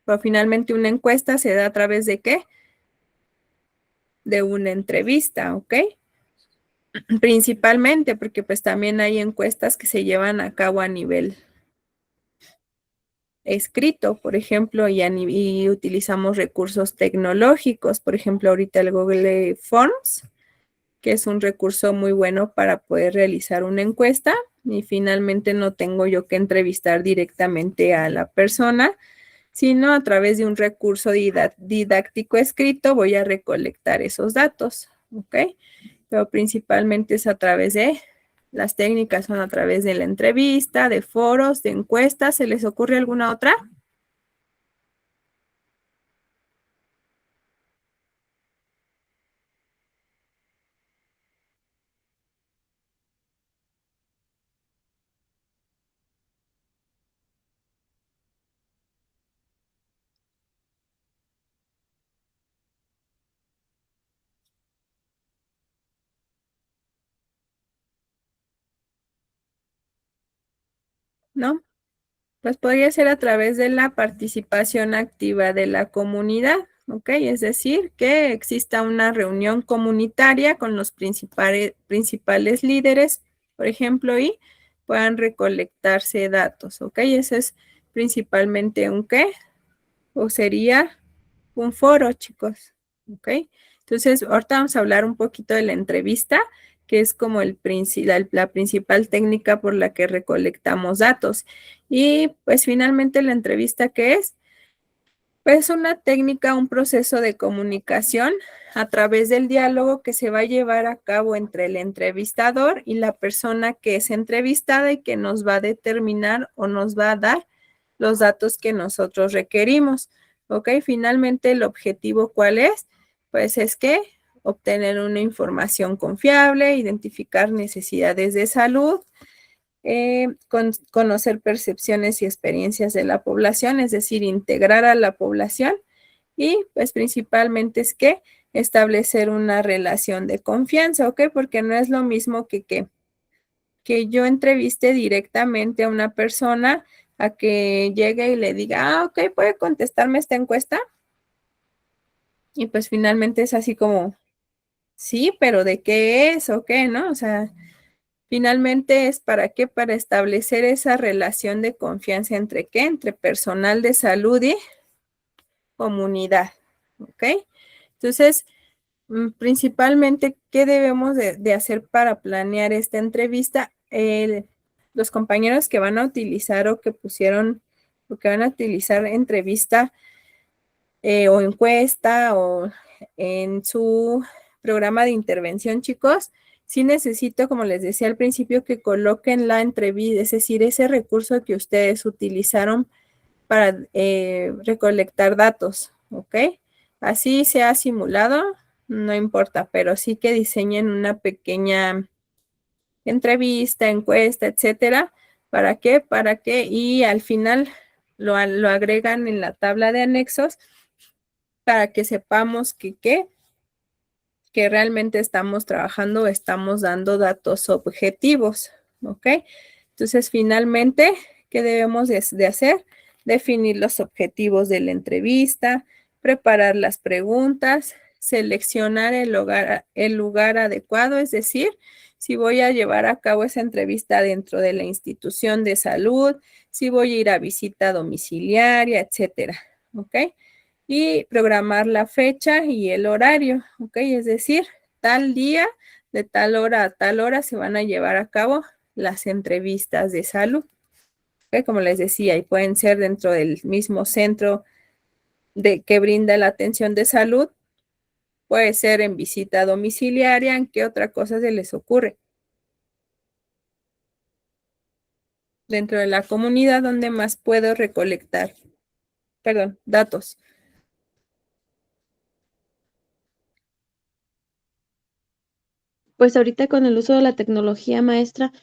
Pero finalmente una encuesta se da a través de ¿qué? De una entrevista, ¿ok? Principalmente porque pues también hay encuestas que se llevan a cabo a nivel escrito, por ejemplo, y utilizamos recursos tecnológicos, por ejemplo, ahorita el Google Forms, que es un recurso muy bueno para poder realizar una encuesta y finalmente no tengo yo que entrevistar directamente a la persona, sino a través de un recurso didáctico escrito voy a recolectar esos datos, ¿ok? Pero principalmente es a través de, las técnicas son a través de la entrevista, de foros, de encuestas. ¿Se les ocurre alguna otra? ¿No? Pues podría ser a través de la participación activa de la comunidad, ¿ok? Es decir, que exista una reunión comunitaria con los principales líderes, por ejemplo, y puedan recolectarse datos, ¿ok? Ese es principalmente un ¿qué? O sería un foro, chicos, ¿ok? Entonces, ahorita vamos a hablar un poquito de la entrevista, que es como la principal técnica por la que recolectamos datos. Y pues finalmente la entrevista, ¿qué es? Pues una técnica, un proceso de comunicación a través del diálogo que se va a llevar a cabo entre el entrevistador y la persona que es entrevistada y que nos va a determinar o nos va a dar los datos que nosotros requerimos. ¿Ok? Finalmente, el objetivo, ¿cuál es? Pues es que obtener una información confiable, identificar necesidades de salud, conocer percepciones y experiencias de la población, es decir, integrar a la población y pues principalmente es que establecer una relación de confianza, ¿ok? Porque no es lo mismo que yo entreviste directamente a una persona a que llegue y le diga, ah, ok, ¿puede contestarme esta encuesta? Y pues finalmente es así como, sí, pero ¿de qué es o qué, no? O sea, finalmente es para qué, para establecer esa relación de confianza entre qué, entre personal de salud y comunidad, ¿ok? Entonces, principalmente, ¿qué debemos de hacer para planear esta entrevista? Los compañeros que van a utilizar o que pusieron o que van a utilizar entrevista o encuesta o en su programa de intervención, chicos, sí necesito, como les decía al principio, que coloquen la entrevista, es decir, ese recurso que ustedes utilizaron para recolectar datos, ¿ok? Así sea simulado, no importa, pero sí que diseñen una pequeña entrevista, encuesta, etcétera. ¿Para qué? Para que, y al final lo agregan en la tabla de anexos para que sepamos que realmente estamos trabajando, estamos dando datos objetivos, ¿ok? Entonces, finalmente, ¿qué debemos de hacer? Definir los objetivos de la entrevista, preparar las preguntas, seleccionar el lugar adecuado, es decir, si voy a llevar a cabo esa entrevista dentro de la institución de salud, si voy a ir a visita domiciliaria, etcétera, ¿ok? Y programar la fecha y el horario, ¿ok? Es decir, tal día, de tal hora a tal hora se van a llevar a cabo las entrevistas de salud. ¿Ok? Como les decía, y pueden ser dentro del mismo centro que brinda la atención de salud, puede ser en visita domiciliaria, ¿en qué otra cosa se les ocurre? Dentro de la comunidad, ¿dónde más puedo recolectar, perdón, datos? Pues ahorita con el uso de la tecnología maestra,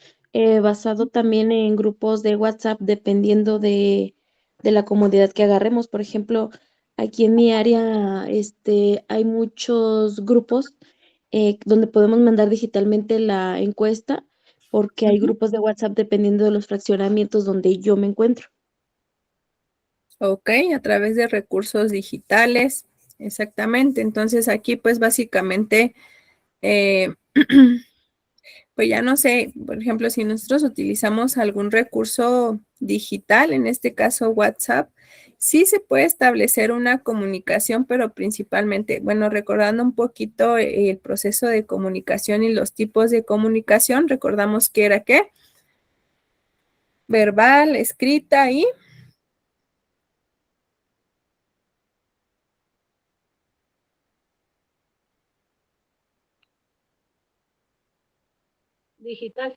basado también en grupos de WhatsApp, dependiendo de la comodidad que agarremos. Por ejemplo, aquí en mi área, hay muchos grupos donde podemos mandar digitalmente la encuesta, porque hay Ujú. grupos de WhatsApp dependiendo de los fraccionamientos donde yo me encuentro. Ok, a través de recursos digitales, exactamente. Entonces aquí pues básicamente, pues ya no sé, por ejemplo, si nosotros utilizamos algún recurso digital, en este caso WhatsApp, sí se puede establecer una comunicación, pero principalmente, bueno, recordando un poquito el proceso de comunicación y los tipos de comunicación, recordamos que era ¿qué? Verbal, escrita y Digital.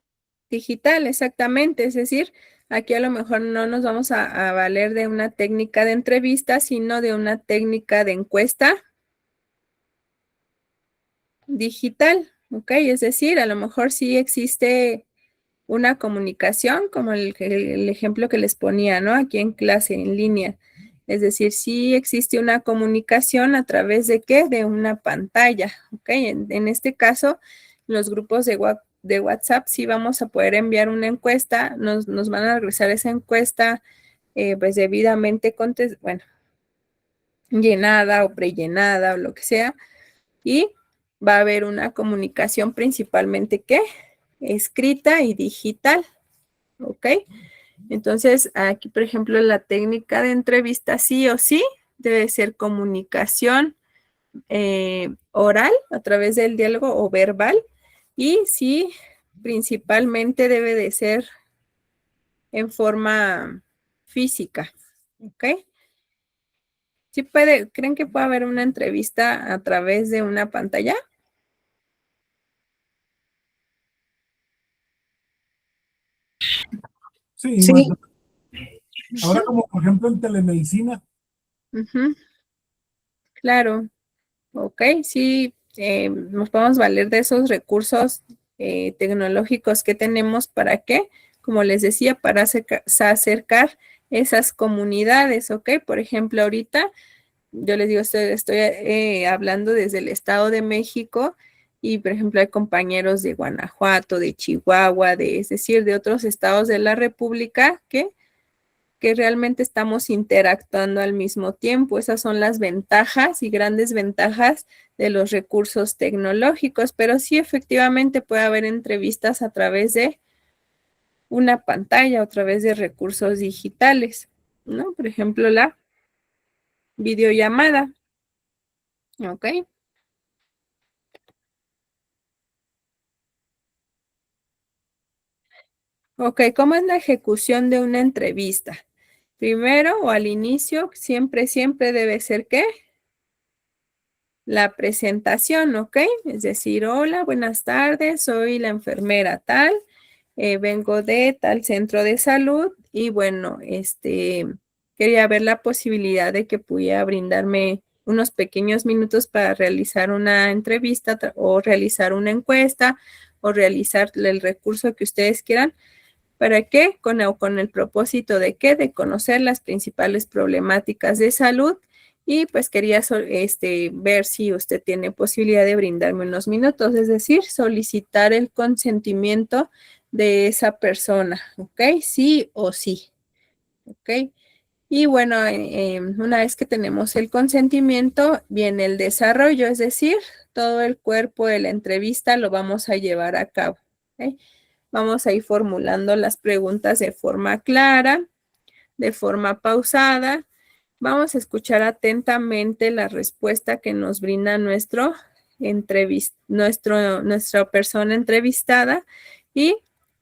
digital, exactamente. Es decir, aquí a lo mejor no nos vamos a valer de una técnica de entrevista, sino de una técnica de encuesta digital, ¿ok? Es decir, a lo mejor sí existe una comunicación, como el ejemplo que les ponía, ¿no? Aquí en clase, en línea. Es decir, sí existe una comunicación a través de qué? De una pantalla, ¿ok? En este caso, los grupos de WhatsApp sí vamos a poder enviar una encuesta, nos van a regresar esa encuesta, pues debidamente, bueno, llenada o prellenada o lo que sea, y va a haber una comunicación principalmente, ¿qué? Escrita y digital, ¿ok? Entonces, aquí, por ejemplo, la técnica de entrevista sí o sí debe ser comunicación oral a través del diálogo o verbal y sí, principalmente debe de ser en forma física, ¿ok? ¿Sí puede, creen que puede haber una entrevista a través de una pantalla? Sí, Sí, ahora como por ejemplo en telemedicina, Ujú, claro. Ok, sí, nos podemos valer de esos recursos tecnológicos que tenemos para qué, como les decía, para acercar esas comunidades, ok. Por ejemplo, ahorita yo les digo, estoy hablando desde el Estado de México y, por ejemplo, hay compañeros de Guanajuato, de Chihuahua, es decir, de otros estados de la República que realmente estamos interactuando al mismo tiempo. Esas son las ventajas y grandes ventajas de los recursos tecnológicos, pero sí efectivamente puede haber entrevistas a través de una pantalla, a través de recursos digitales, ¿no? Por ejemplo, la videollamada, ¿ok? Ok, ¿cómo es la ejecución de una entrevista? Primero o al inicio, siempre debe ser ¿qué? La presentación, ¿ok? Es decir, hola, buenas tardes, soy la enfermera tal, vengo de tal centro de salud y bueno, quería ver la posibilidad de que pudiera brindarme unos pequeños minutos para realizar una entrevista o realizar una encuesta o realizar el recurso que ustedes quieran. ¿Para qué? Con el propósito de qué? De conocer las principales problemáticas de salud y pues quería ver si usted tiene posibilidad de brindarme unos minutos, es decir, solicitar el consentimiento de esa persona, ¿ok? Sí o sí, ¿ok? Y bueno, una vez que tenemos el consentimiento, viene el desarrollo, es decir, todo el cuerpo de la entrevista lo vamos a llevar a cabo, ¿ok? Vamos a ir formulando las preguntas de forma clara, de forma pausada. Vamos a escuchar atentamente la respuesta que nos brinda nuestra persona entrevistada y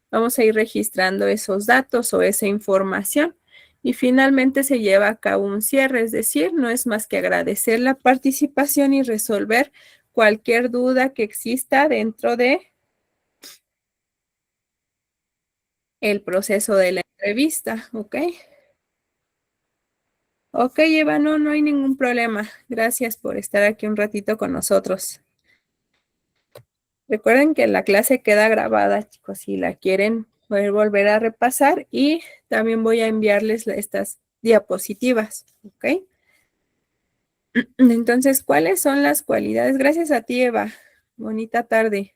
vamos a ir registrando esos datos o esa información. Y finalmente se lleva a cabo un cierre, es decir, no es más que agradecer la participación y resolver cualquier duda que exista dentro de el proceso de la entrevista, ¿ok? Ok, Eva, no hay ningún problema. Gracias por estar aquí un ratito con nosotros. Recuerden que la clase queda grabada, chicos, si la quieren poder volver a repasar y también voy a enviarles estas diapositivas, ¿ok? Entonces, ¿cuáles son las cualidades? Gracias a ti, Eva. Bonita tarde.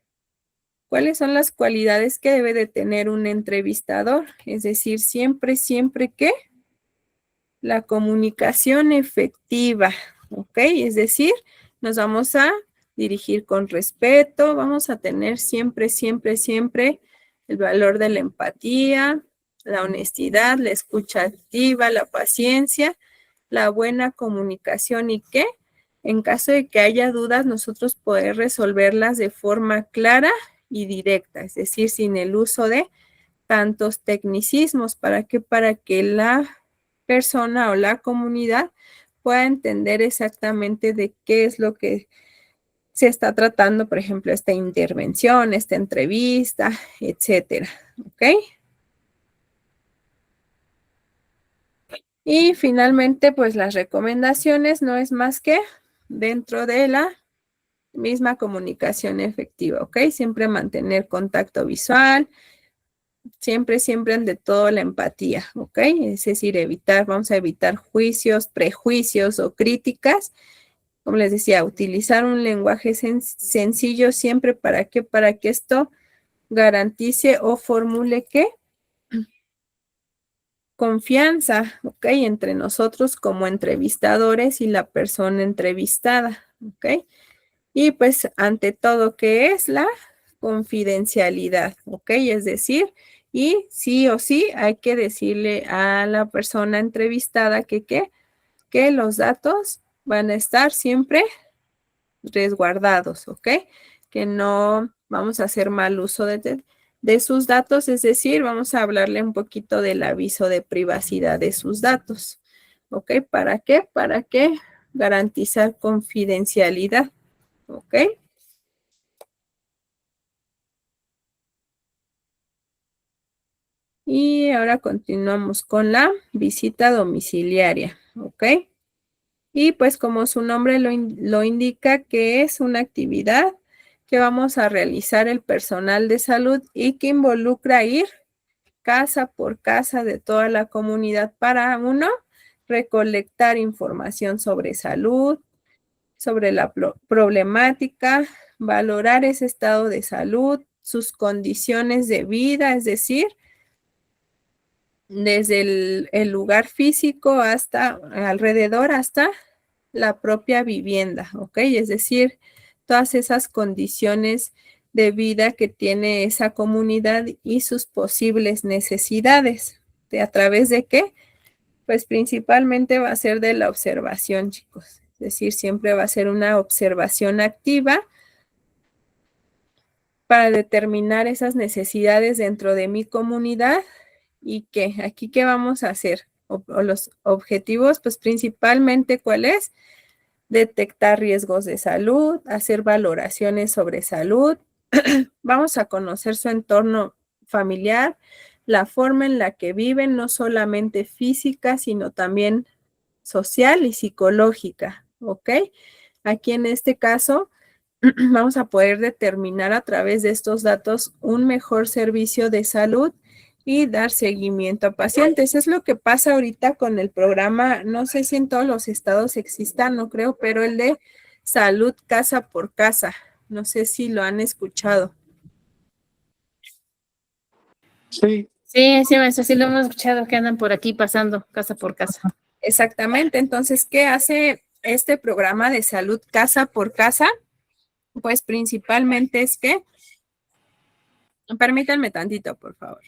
¿Cuáles son las cualidades que debe de tener un entrevistador? Es decir, siempre que la comunicación efectiva, ¿ok? Es decir, nos vamos a dirigir con respeto, vamos a tener siempre, siempre, siempre el valor de la empatía, la honestidad, la escucha activa, la paciencia, la buena comunicación y que en caso de que haya dudas, nosotros poder resolverlas de forma clara y directa, es decir, sin el uso de tantos tecnicismos. ¿Para qué? Para que la persona o la comunidad pueda entender exactamente de qué es lo que se está tratando, por ejemplo, esta intervención, esta entrevista, etcétera. ¿Ok? Y finalmente, pues las recomendaciones no es más que dentro de la misma comunicación efectiva, ¿ok? Siempre mantener contacto visual, siempre, siempre ante todo la empatía, ¿ok? Es decir, vamos a evitar juicios, prejuicios o críticas. Como les decía, utilizar un lenguaje sencillo siempre para que esto garantice o formule ¿qué? Confianza, ¿ok? Entre nosotros como entrevistadores y la persona entrevistada, ¿ok? Y pues ante todo, ¿qué es la confidencialidad? ¿Ok? Es decir, y sí o sí hay que decirle a la persona entrevistada que los datos van a estar siempre resguardados, ¿ok? Que no vamos a hacer mal uso de sus datos, es decir, vamos a hablarle un poquito del aviso de privacidad de sus datos, ¿ok? ¿Para qué? Para que garantizar confidencialidad, ¿ok? Y ahora continuamos con la visita domiciliaria, ¿ok? Y pues como su nombre lo indica, que es una actividad que vamos a realizar el personal de salud y que involucra ir casa por casa de toda la comunidad para, uno, recolectar información sobre salud, sobre la problemática, valorar ese estado de salud, sus condiciones de vida, es decir, desde el lugar físico hasta alrededor, hasta la propia vivienda, ¿ok? Es decir, todas esas condiciones de vida que tiene esa comunidad y sus posibles necesidades. ¿A través de qué? Pues principalmente va a ser de la observación, chicos. Es decir, siempre va a ser una observación activa para determinar esas necesidades dentro de mi comunidad. ¿Y qué? Aquí, ¿qué vamos a hacer? O los objetivos, pues principalmente, ¿cuál es? Detectar riesgos de salud, hacer valoraciones sobre salud. Vamos a conocer su entorno familiar, la forma en la que viven, no solamente física, sino también social y psicológica, ¿ok? Aquí en este caso, vamos a poder determinar a través de estos datos un mejor servicio de salud y dar seguimiento a pacientes. Es lo que pasa ahorita con el programa, no sé si en todos los estados existan, no creo, pero el de salud casa por casa. No sé si lo han escuchado. Sí. Sí, maestra, sí lo hemos escuchado que andan por aquí pasando casa por casa. Exactamente. Entonces, ¿qué hace este programa de salud casa por casa? Pues principalmente es que, permítanme tantito, por favor.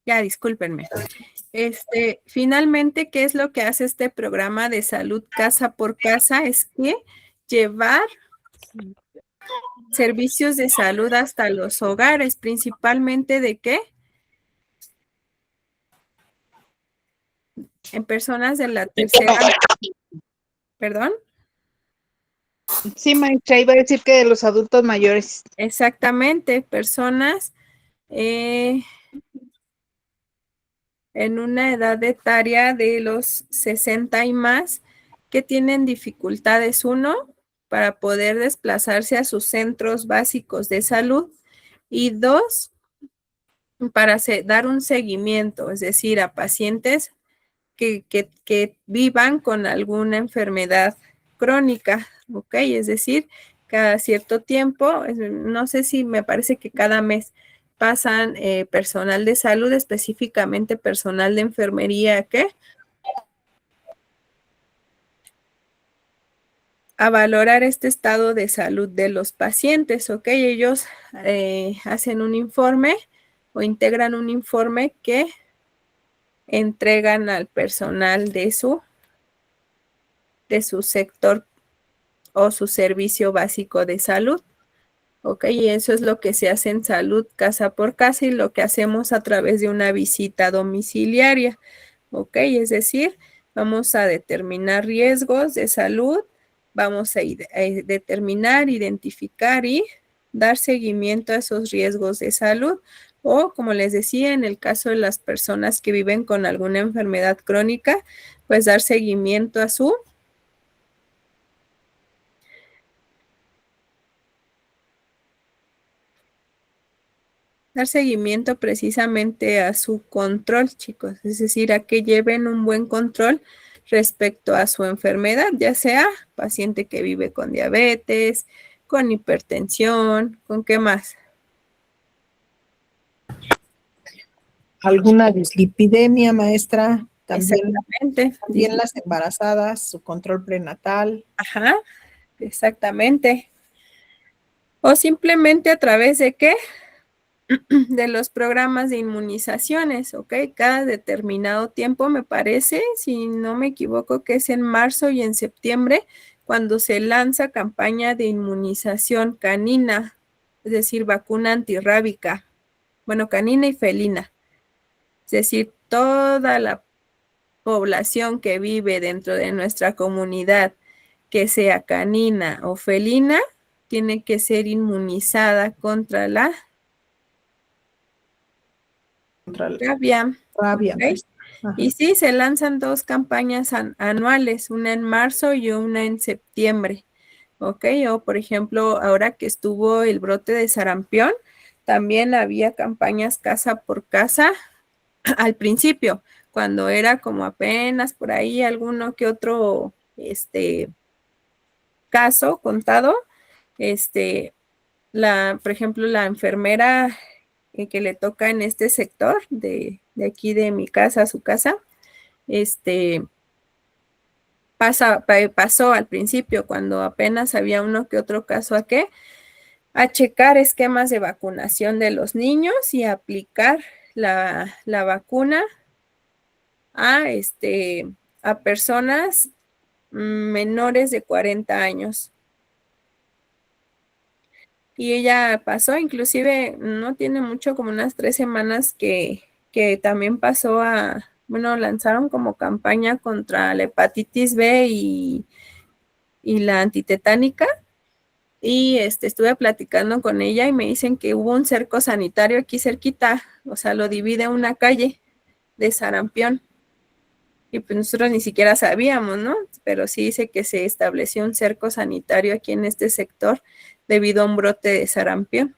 Ya, discúlpenme. Finalmente, ¿qué es lo que hace este programa de salud casa por casa? Es que llevar servicios de salud hasta los hogares, principalmente ¿de qué? En personas de la tercera, perdón. Sí, maestra, iba a decir que de los adultos mayores. Exactamente, personas en una edad etaria de los 60 y más que tienen dificultades, uno, para poder desplazarse a sus centros básicos de salud y dos, para dar un seguimiento, es decir, a pacientes que vivan con alguna enfermedad crónica, ¿ok? Es decir, cada cierto tiempo, no sé si me parece que cada mes pasan personal de salud, específicamente personal de enfermería, ¿qué? A valorar este estado de salud de los pacientes, ¿ok? Ellos hacen un informe o integran un informe que entregan al personal de su sector o su servicio básico de salud. Ok, y eso es lo que se hace en salud casa por casa y lo que hacemos a través de una visita domiciliaria. Ok, es decir, vamos a determinar riesgos de salud, vamos a determinar, identificar y dar seguimiento a esos riesgos de salud. O, como les decía, en el caso de las personas que viven con alguna enfermedad crónica, pues dar seguimiento a su precisamente a su control, chicos, es decir, a que lleven un buen control respecto a su enfermedad, ya sea paciente que vive con diabetes, con hipertensión, ¿con qué más? Alguna dislipidemia, maestra, también, Exactamente. también las embarazadas, su control prenatal. Ajá, exactamente. O simplemente a través de qué? De los programas de inmunizaciones, ¿ok? Cada determinado tiempo, me parece, si no me equivoco, que es en marzo y en septiembre, cuando se lanza campaña de inmunización canina, es decir, vacuna antirrábica, bueno, canina y felina. Es decir, toda la población que vive dentro de nuestra comunidad, que sea canina o felina, tiene que ser inmunizada contra la rabia. Rabia, ¿Ok? maestra. Ajá. Y sí, se lanzan dos campañas anuales, una en marzo y una en septiembre. ¿Ok? O, por ejemplo, ahora que estuvo el brote de sarampión, también había campañas casa por casa al principio, cuando era como apenas por ahí alguno que otro caso contado, por ejemplo, la enfermera que le toca en este sector de aquí de mi casa a su casa, pasó al principio, cuando apenas había uno que otro caso a checar esquemas de vacunación de los niños y a aplicar la vacuna a, a personas menores de 40 años. Y ella pasó, inclusive no tiene mucho, como unas 3 semanas que también pasó bueno, lanzaron como campaña contra la hepatitis B y la antitetánica. Y estuve platicando con ella y me dicen que hubo un cerco sanitario aquí cerquita, o sea, lo divide una calle de sarampión. Y pues nosotros ni siquiera sabíamos, ¿no? Pero sí dice que se estableció un cerco sanitario aquí en este sector debido a un brote de sarampión.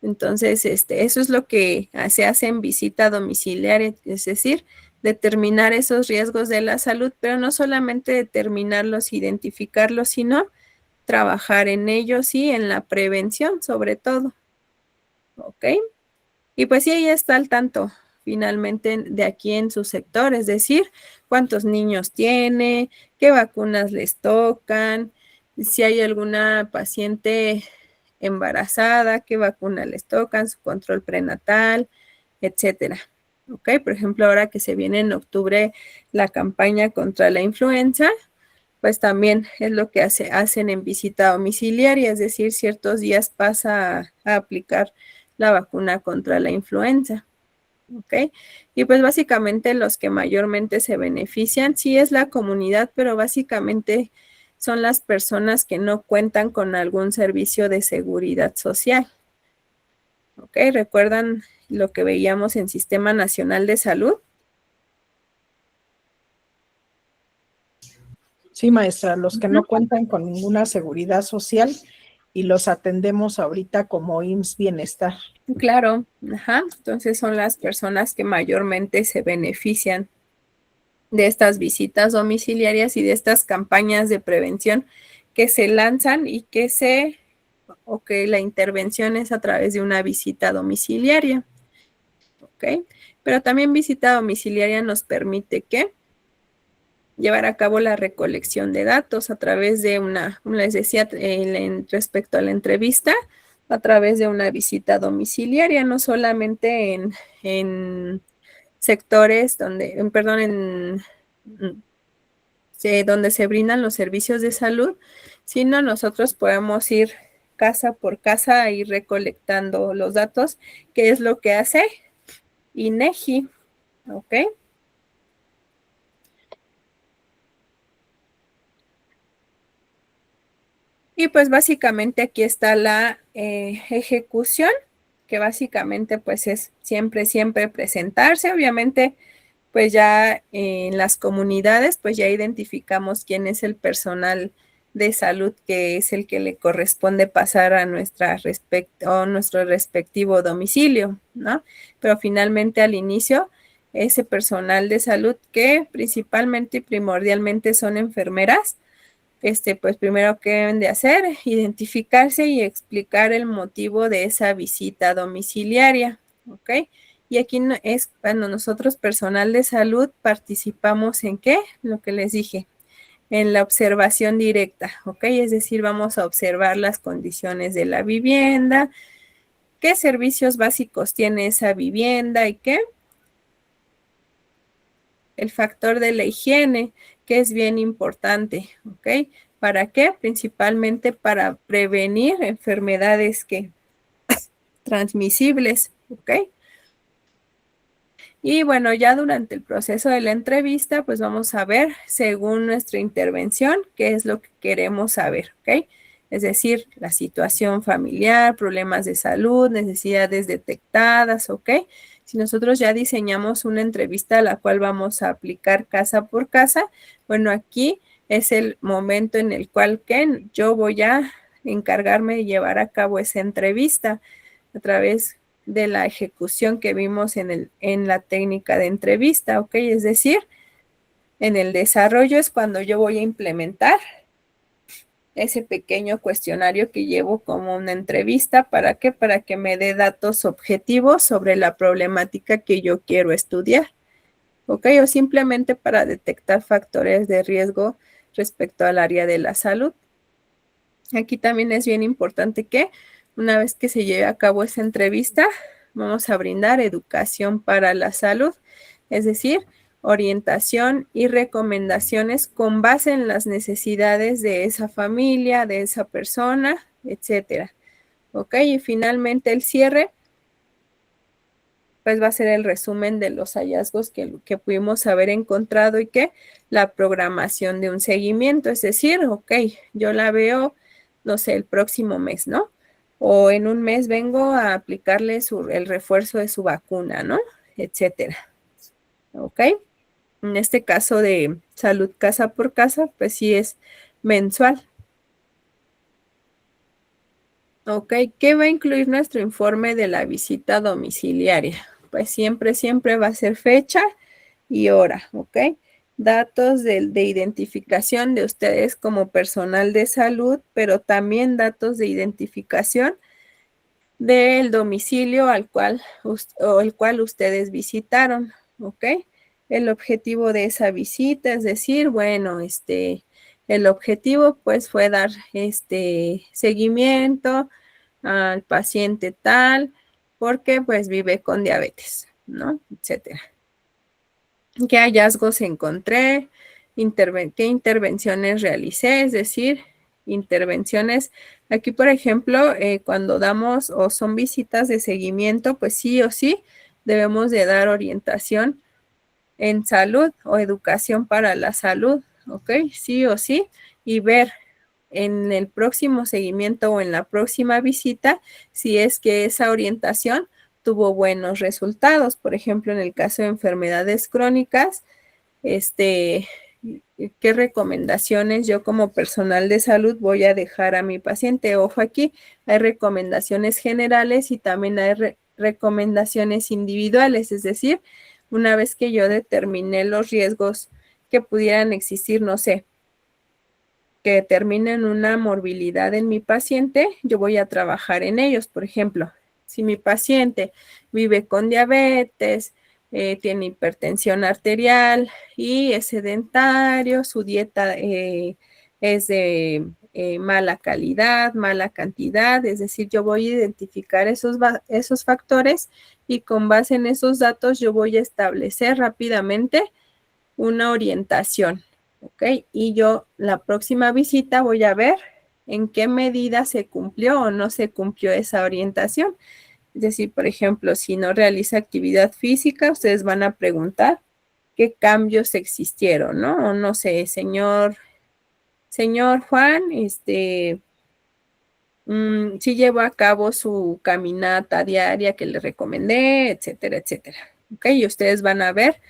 Entonces, eso es lo que se hace en visita domiciliaria, es decir, determinar esos riesgos de la salud, pero no solamente determinarlos, identificarlos, sino trabajar en ellos y en la prevención, sobre todo. ¿Ok? Y pues sí, ella está al tanto finalmente de aquí en su sector, es decir, cuántos niños tiene, qué vacunas les tocan, si hay alguna paciente embarazada, qué vacuna les tocan, su control prenatal, etcétera. ¿Ok? Por ejemplo, ahora que se viene en octubre la campaña contra la influenza, pues también es lo que hacen en visita domiciliaria, es decir, ciertos días pasa a aplicar la vacuna contra la influenza. ¿Ok? Y pues básicamente los que mayormente se benefician, sí es la comunidad, pero básicamente son las personas que no cuentan con algún servicio de seguridad social. ¿Ok? ¿Recuerdan lo que veíamos en Sistema Nacional de Salud? Sí, maestra, los que no cuentan con ninguna seguridad social y los atendemos ahorita como IMSS Bienestar. Claro, ajá. Entonces son las personas que mayormente se benefician de estas visitas domiciliarias y de estas campañas de prevención que se lanzan y que la intervención es a través de una visita domiciliaria. ¿Ok? Pero también visita domiciliaria nos permite que llevar a cabo la recolección de datos a través de les decía respecto a la entrevista, a través de una visita domiciliaria, no solamente en sectores donde se brindan los servicios de salud, sino nosotros podemos ir casa por casa y recolectando los datos, que es lo que hace INEGI, ¿ok? Y pues básicamente aquí está la ejecución, que básicamente pues es siempre presentarse. Obviamente pues ya en las comunidades pues ya identificamos quién es el personal de salud que es el que le corresponde pasar a nuestro respectivo domicilio, ¿no? Pero finalmente al inicio ese personal de salud que principalmente y primordialmente son enfermeras, pues primero que deben de hacer, identificarse y explicar el motivo de esa visita domiciliaria, ¿ok? Y aquí es cuando nosotros, personal de salud, participamos en ¿qué? Lo que les dije, en la observación directa, ¿ok? Es decir, vamos a observar las condiciones de la vivienda, qué servicios básicos tiene esa vivienda y qué. El factor de la higiene, que es bien importante, ¿ok? ¿Para qué? Principalmente para prevenir enfermedades transmisibles, ¿ok? Y bueno, ya durante el proceso de la entrevista, pues vamos a ver, según nuestra intervención, qué es lo que queremos saber, ¿ok? Es decir, la situación familiar, problemas de salud, necesidades detectadas, ¿ok? Si nosotros ya diseñamos una entrevista a la cual vamos a aplicar casa por casa, bueno, aquí es el momento en el cual yo voy a encargarme de llevar a cabo esa entrevista a través de la ejecución que vimos en la técnica de entrevista, ¿ok? Es decir, en el desarrollo es cuando yo voy a implementar ese pequeño cuestionario que llevo como una entrevista. ¿Para qué? Para que me dé datos objetivos sobre la problemática que yo quiero estudiar, ¿ok? O simplemente para detectar factores de riesgo respecto al área de la salud. Aquí también es bien importante que una vez que se lleve a cabo esa entrevista, vamos a brindar educación para la salud, es decir, orientación y recomendaciones con base en las necesidades de esa familia, de esa persona, etcétera. ¿Ok? Y finalmente el cierre, pues va a ser el resumen de los hallazgos que pudimos haber encontrado y que la programación de un seguimiento, es decir, ok, yo la veo, no sé, el próximo mes, ¿no? O en un mes vengo a aplicarle el refuerzo de su vacuna, ¿no? Etcétera. ¿Ok? En este caso de salud casa por casa, pues sí es mensual. ¿Ok? ¿Qué va a incluir nuestro informe de la visita domiciliaria? Pues siempre va a ser fecha y hora, ¿ok? Datos de identificación de ustedes como personal de salud, pero también datos de identificación del domicilio el cual ustedes visitaron, ¿ok? El objetivo de esa visita, es decir, bueno, el objetivo pues fue dar seguimiento al paciente tal, porque pues vive con diabetes, ¿no? Etcétera. ¿Qué hallazgos encontré? ¿Qué intervenciones realicé? Es decir, intervenciones. Aquí, por ejemplo, cuando damos o son visitas de seguimiento, pues sí o sí debemos de dar orientación en salud o educación para la salud, ¿ok? Sí o sí, y ver en el próximo seguimiento o en la próxima visita si es que esa orientación tuvo buenos resultados. Por ejemplo, en el caso de enfermedades crónicas, qué recomendaciones yo como personal de salud voy a dejar a mi paciente. Ojo aquí, hay recomendaciones generales y también hay recomendaciones individuales, es decir, una vez que yo determiné los riesgos que pudieran existir, no sé, que determinen una morbilidad en mi paciente, yo voy a trabajar en ellos. Por ejemplo, si mi paciente vive con diabetes, tiene hipertensión arterial y es sedentario, su dieta es de mala calidad, mala cantidad, es decir, yo voy a identificar esos factores y con base en esos datos yo voy a establecer rápidamente una orientación, ¿ok? Y yo la próxima visita voy a ver en qué medida se cumplió o no se cumplió esa orientación. Es decir, por ejemplo, si no realiza actividad física, ustedes van a preguntar qué cambios existieron, ¿no? O no sé, señor Juan, si llevó a cabo su caminata diaria que le recomendé, etcétera, etcétera. ¿Ok? Y ustedes van a ver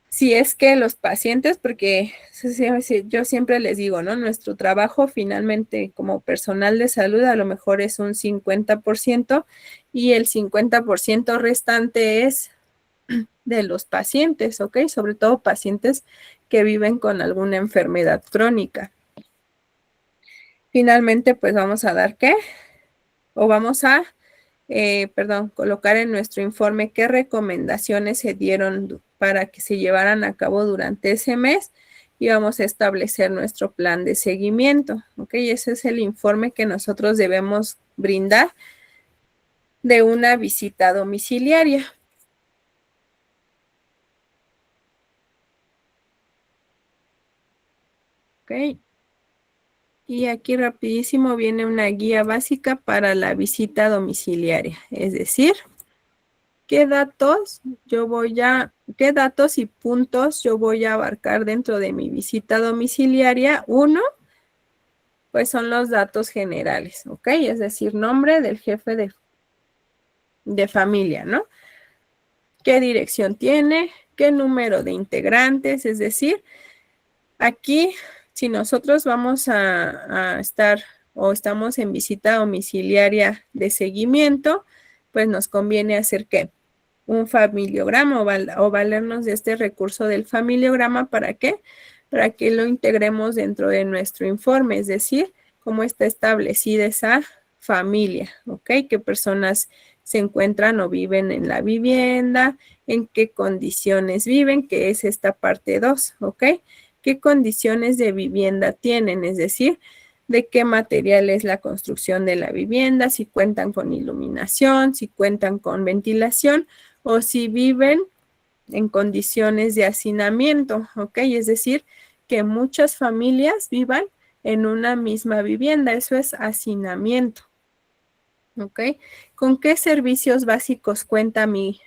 si es que los pacientes, porque yo siempre les digo, ¿no? Nuestro trabajo finalmente como personal de salud a lo mejor es un 50% y el 50% restante es de los pacientes, ¿ok? Sobre todo pacientes que viven con alguna enfermedad crónica. Finalmente, pues vamos a dar ¿qué? O vamos a colocar en nuestro informe qué recomendaciones se dieron para que se llevaran a cabo durante ese mes y vamos a establecer nuestro plan de seguimiento, ¿ok? Ese es el informe que nosotros debemos brindar de una visita domiciliaria. ¿Ok? Y aquí rapidísimo viene una guía básica para la visita domiciliaria, es decir, qué datos qué datos y puntos yo voy a abarcar dentro de mi visita domiciliaria. Uno, pues son los datos generales, ¿ok? Es decir, nombre del jefe de familia, ¿no? ¿Qué dirección tiene? ¿Qué número de integrantes? Es decir, aquí, si nosotros vamos a estar o estamos en visita domiciliaria de seguimiento, pues nos conviene hacer ¿qué? Un familiograma o valernos de este recurso del familiograma. ¿Para qué? Para que lo integremos dentro de nuestro informe, es decir, cómo está establecida esa familia, ¿ok? ¿Qué personas se encuentran o viven en la vivienda? ¿En qué condiciones viven? Que es esta parte 2, ¿ok? ¿Qué condiciones de vivienda tienen? Es decir, de qué material es la construcción de la vivienda, si cuentan con iluminación, si cuentan con ventilación o si viven en condiciones de hacinamiento, ¿ok? Es decir, que muchas familias vivan en una misma vivienda, eso es hacinamiento, ¿ok? ¿Con qué servicios básicos cuenta el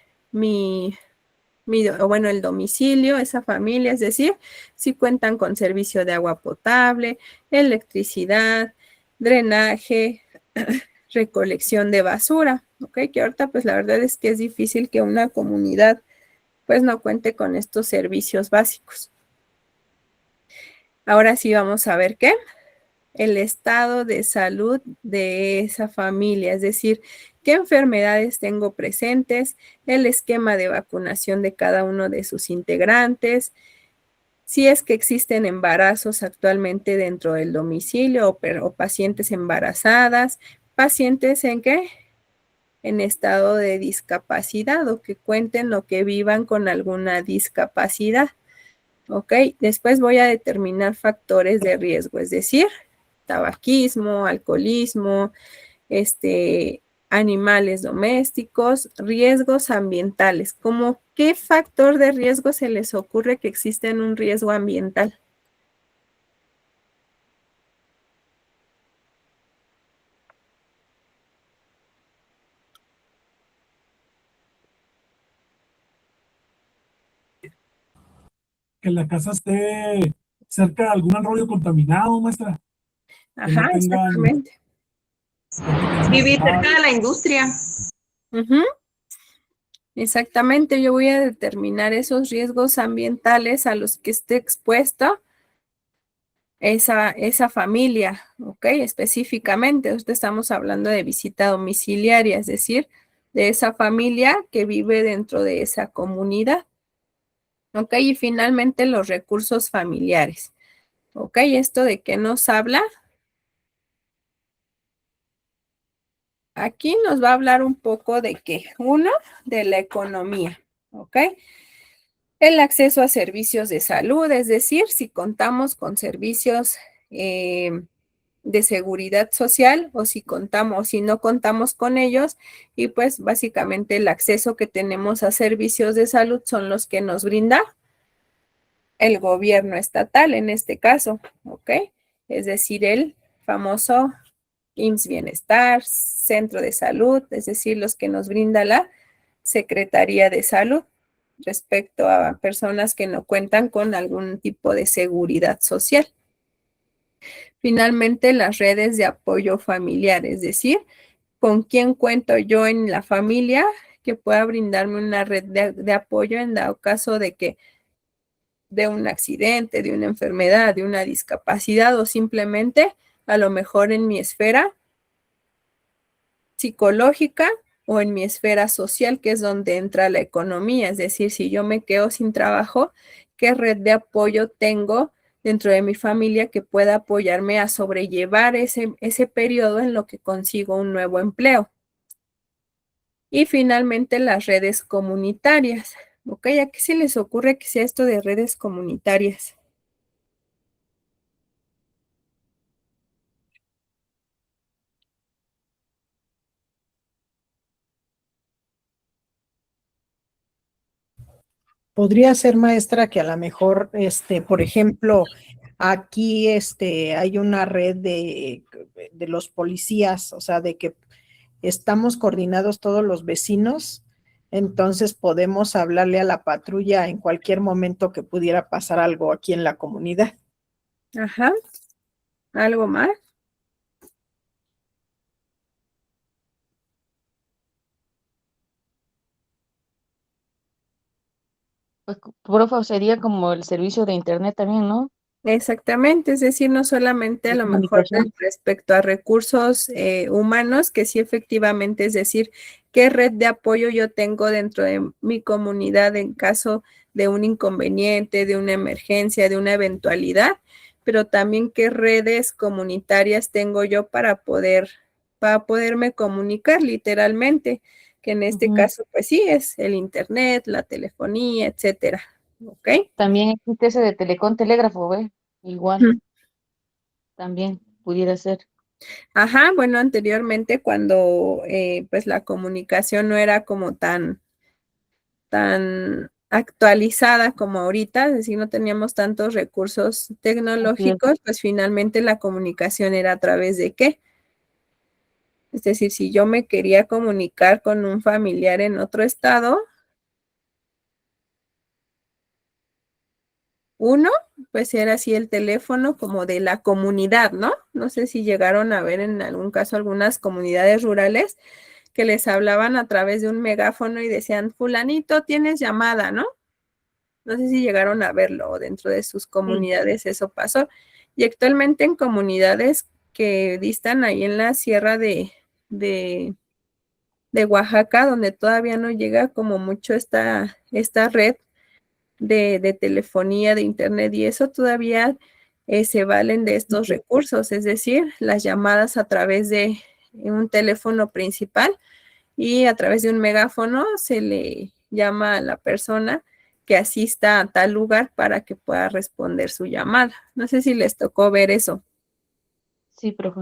domicilio, esa familia? Es decir, si cuentan con servicio de agua potable, electricidad, drenaje, recolección de basura, ¿ok? Que ahorita pues la verdad es que es difícil que una comunidad pues no cuente con estos servicios básicos. Ahora sí vamos a ver ¿qué? El estado de salud de esa familia, es decir, qué enfermedades tengo presentes, el esquema de vacunación de cada uno de sus integrantes, si es que existen embarazos actualmente dentro del domicilio o pacientes embarazadas, pacientes en qué? En estado de discapacidad o que cuenten o que vivan con alguna discapacidad. ¿Ok? Después voy a determinar factores de riesgo, es decir, tabaquismo, alcoholismo, animales domésticos, riesgos ambientales. ¿Cómo qué factor de riesgo se les ocurre que existe en un riesgo ambiental? Que la casa esté cerca de algún arroyo contaminado, maestra. Que no Ajá, tengan exactamente. Vivir cerca de la industria. Ujú. Exactamente, yo voy a determinar esos riesgos ambientales a los que esté expuesta esa familia, ¿ok? Específicamente, ahorita estamos hablando de visita domiciliaria, es decir, de esa familia que vive dentro de esa comunidad, ¿ok? Y finalmente los recursos familiares, ¿ok? ¿Esto de qué nos habla? Aquí nos va a hablar un poco de qué, uno, de la economía, ¿ok? El acceso a servicios de salud, es decir, si contamos con servicios de seguridad social o si contamos, si no contamos con ellos, y pues básicamente el acceso que tenemos a servicios de salud son los que nos brinda el gobierno estatal en este caso, ¿ok? Es decir, el famoso IMSS Bienestar, Centro de Salud, es decir, los que nos brinda la Secretaría de Salud respecto a personas que no cuentan con algún tipo de seguridad social. Finalmente, las redes de apoyo familiar, es decir, con quién cuento yo en la familia que pueda brindarme una red de apoyo en dado caso de que de un accidente, de una enfermedad, de una discapacidad o simplemente a lo mejor en mi esfera psicológica o en mi esfera social, que es donde entra la economía. Es decir, si yo me quedo sin trabajo, ¿qué red de apoyo tengo dentro de mi familia que pueda apoyarme a sobrellevar ese periodo en lo que consigo un nuevo empleo? Y finalmente las redes comunitarias. ¿Ok? ¿A qué se les ocurre que sea esto de redes comunitarias? Podría ser, maestra, que a lo mejor, por ejemplo, aquí hay una red de los policías, o sea, de que estamos coordinados todos los vecinos, entonces podemos hablarle a la patrulla en cualquier momento que pudiera pasar algo aquí en la comunidad. Ajá. ¿Algo más? Pues, profe, sería como el servicio de internet también, ¿no? Exactamente, es decir, no solamente a De lo mejor comunicación. respecto a recursos humanos, que sí efectivamente, es decir, qué red de apoyo yo tengo dentro de mi comunidad en caso de un inconveniente, de una emergencia, de una eventualidad, pero también qué redes comunitarias tengo yo para poderme comunicar literalmente, que en este Ujú. caso, pues sí, es el internet, la telefonía, etcétera. ¿Ok? También existe ese de telecom, telégrafo, ¿ve? Igual, también pudiera ser. Ajá, bueno, anteriormente cuando pues la comunicación no era como tan actualizada como ahorita, es decir, no teníamos tantos recursos Así es. tecnológicos, pues finalmente la comunicación era a través de qué. Es decir, si yo me quería comunicar con un familiar en otro estado, uno, pues era así el teléfono como de la comunidad, ¿no? No sé si llegaron a ver en algún caso algunas comunidades rurales que les hablaban a través de un megáfono y decían, fulanito, tienes llamada, ¿no? No sé si llegaron a verlo o dentro de sus Sí. comunidades eso pasó. Y actualmente en comunidades que distan ahí en la sierra de, de Oaxaca, donde todavía no llega como mucho esta red de telefonía, de internet y eso todavía se valen de estos recursos, es decir, las llamadas a través de un teléfono principal y a través de un megáfono se le llama a la persona que asista a tal lugar para que pueda responder su llamada. No sé si les tocó ver eso. Sí, profe.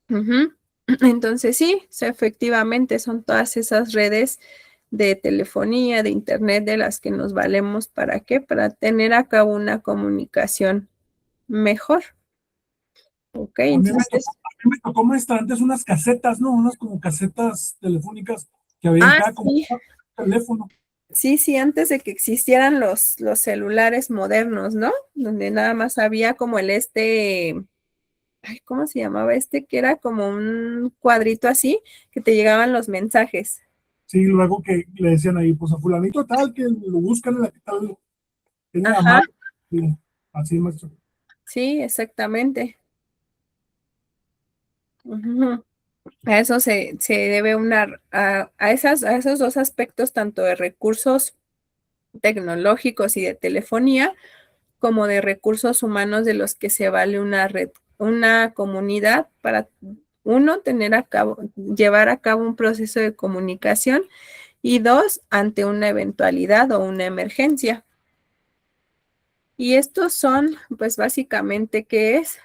Ujú. Entonces sí, efectivamente son todas esas redes de telefonía, de internet, de las que nos valemos para qué, para tener a cabo una comunicación mejor. Ok, A mí entonces, me tocó, maestra, antes unas casetas, ¿no? Unas como casetas telefónicas que había en cada sí, comunidad, teléfono. Sí, antes de que existieran los celulares modernos, ¿no? Donde nada más había como ay, ¿cómo se llamaba este? Que era como un cuadrito así, que te llegaban los mensajes. Sí, luego que le decían ahí, pues a fulanito tal, que lo buscan en la que tal, tiene la Ajá, mano. Sí, así, maestro. sí, exactamente. Ujú. A eso se debe a esos dos aspectos, tanto de recursos tecnológicos y de telefonía, como de recursos humanos de los que se vale una red, una comunidad para uno, llevar a cabo un proceso de comunicación y dos, ante una eventualidad o una emergencia. Y estos son, pues básicamente, ¿qué es?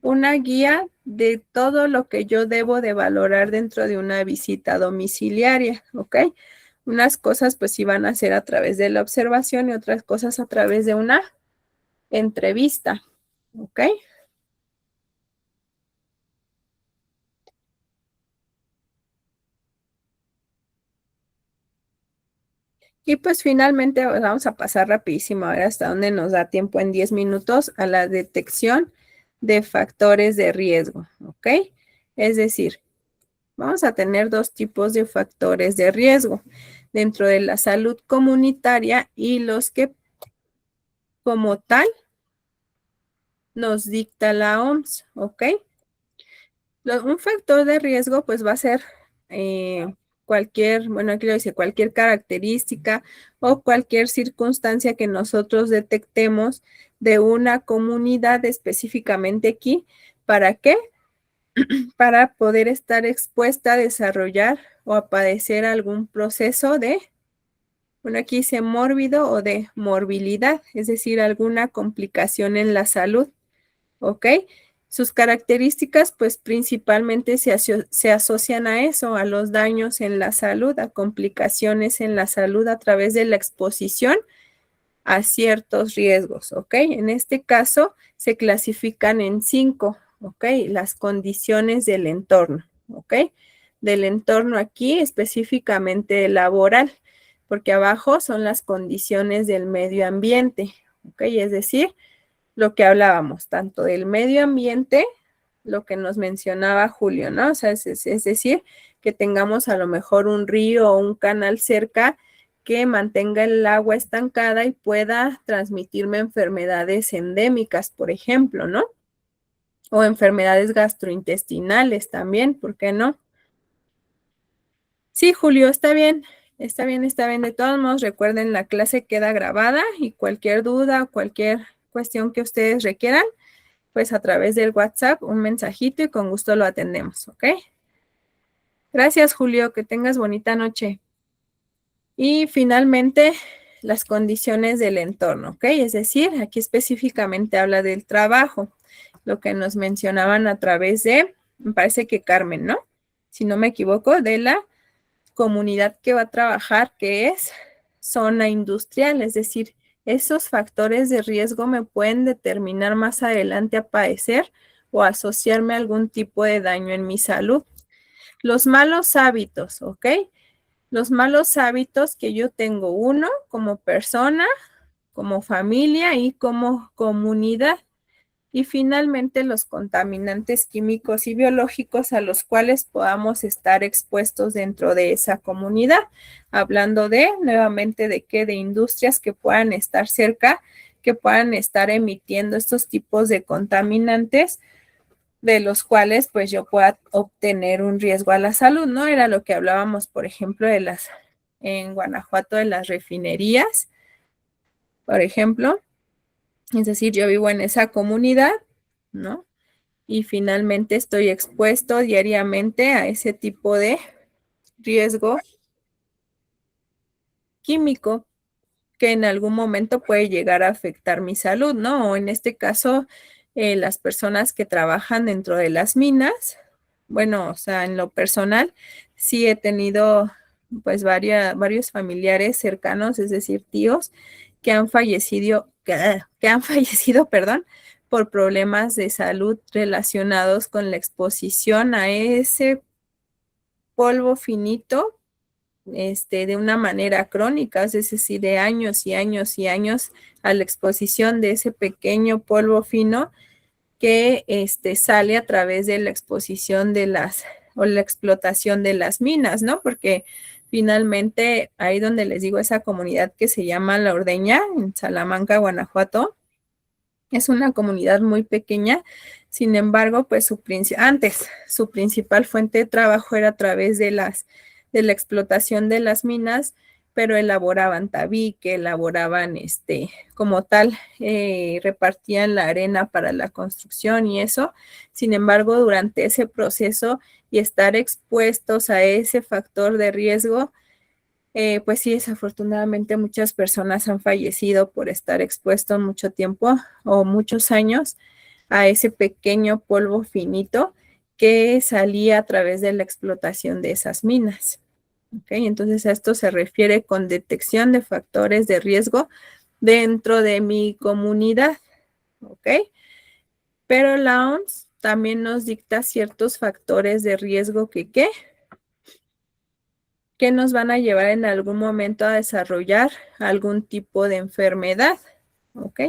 Una guía de todo lo que yo debo de valorar dentro de una visita domiciliaria, ¿ok? Unas cosas pues sí van a ser a través de la observación y otras cosas a través de una entrevista, ¿ok? Y pues finalmente vamos a pasar rapidísimo a ver hasta dónde nos da tiempo en 10 minutos a la detección de factores de riesgo, ¿ok? Es decir, vamos a tener dos tipos de factores de riesgo dentro de la salud comunitaria y los que como tal nos dicta la OMS, ¿ok? Un factor de riesgo pues va a ser bueno, aquí lo dice, cualquier característica o cualquier circunstancia que nosotros detectemos de una comunidad específicamente aquí. ¿Para qué? Para poder estar expuesta a desarrollar o a padecer algún proceso bueno, aquí dice mórbido o de morbilidad, es decir, alguna complicación en la salud, ¿ok? Sus características, pues principalmente se asocian a eso, a los daños en la salud, a complicaciones en la salud a través de la exposición a ciertos riesgos, ¿ok? En este caso se clasifican en 5, ¿ok? Las condiciones del entorno, ¿ok? Del entorno aquí específicamente laboral, porque abajo son las condiciones del medio ambiente, ¿ok? Es decir, lo que hablábamos, tanto del medio ambiente, lo que nos mencionaba Julio, ¿no? O sea, es decir, que tengamos a lo mejor un río o un canal cerca que mantenga el agua estancada y pueda transmitirme enfermedades endémicas, por ejemplo, ¿no? O enfermedades gastrointestinales también, ¿por qué no? Sí, Julio, está bien, está bien, está bien. De todos modos, recuerden, la clase queda grabada y cualquier duda o cualquier cuestión que ustedes requieran, pues a través del WhatsApp, un mensajito y con gusto lo atendemos, ¿ok? Gracias, Julio, que tengas bonita noche. Y finalmente, las condiciones del entorno, ¿ok? Es decir, aquí específicamente habla del trabajo, lo que nos mencionaban a través me parece que Carmen, ¿no? Si no me equivoco, de la comunidad que va a trabajar, que es zona industrial, es decir, esos factores de riesgo me pueden determinar más adelante a padecer o asociarme a algún tipo de daño en mi salud. Los malos hábitos, ¿ok? Los malos hábitos que yo tengo, uno, como persona, como familia y como comunidad. Y finalmente los contaminantes químicos y biológicos a los cuales podamos estar expuestos dentro de esa comunidad. Hablando nuevamente, ¿de qué? De industrias que puedan estar cerca, que puedan estar emitiendo estos tipos de contaminantes, de los cuales pues yo pueda obtener un riesgo a la salud, ¿no? Era lo que hablábamos, por ejemplo, en Guanajuato, de las refinerías, por ejemplo. Es decir, yo vivo en esa comunidad, ¿no? Y finalmente estoy expuesto diariamente a ese tipo de riesgo químico que en algún momento puede llegar a afectar mi salud, ¿no? O en este caso, las personas que trabajan dentro de las minas, bueno, o sea, en lo personal, sí he tenido pues varios familiares cercanos, es decir, tíos, que han fallecido, que han fallecido, perdón, por problemas de salud relacionados con la exposición a ese polvo finito de una manera crónica, es decir, de años y años y años a la exposición de ese pequeño polvo fino que sale a través de la exposición de o la explotación de las minas, ¿no? Porque finalmente ahí donde les digo, esa comunidad que se llama La Ordeña, en Salamanca, Guanajuato, es una comunidad muy pequeña. Sin embargo, pues antes su principal fuente de trabajo era a través de la explotación de las minas, pero elaboraban tabique, elaboraban como tal, repartían la arena para la construcción y eso. Sin embargo, durante ese proceso y estar expuestos a ese factor de riesgo, pues sí, desafortunadamente muchas personas han fallecido por estar expuestos mucho tiempo o muchos años a ese pequeño polvo finito que salía a través de la explotación de esas minas. ¿Okay? Entonces a esto se refiere con detección de factores de riesgo dentro de mi comunidad. ¿Ok? Pero la OMS también nos dicta ciertos factores de riesgo que nos van a llevar en algún momento a desarrollar algún tipo de enfermedad. ¿Ok?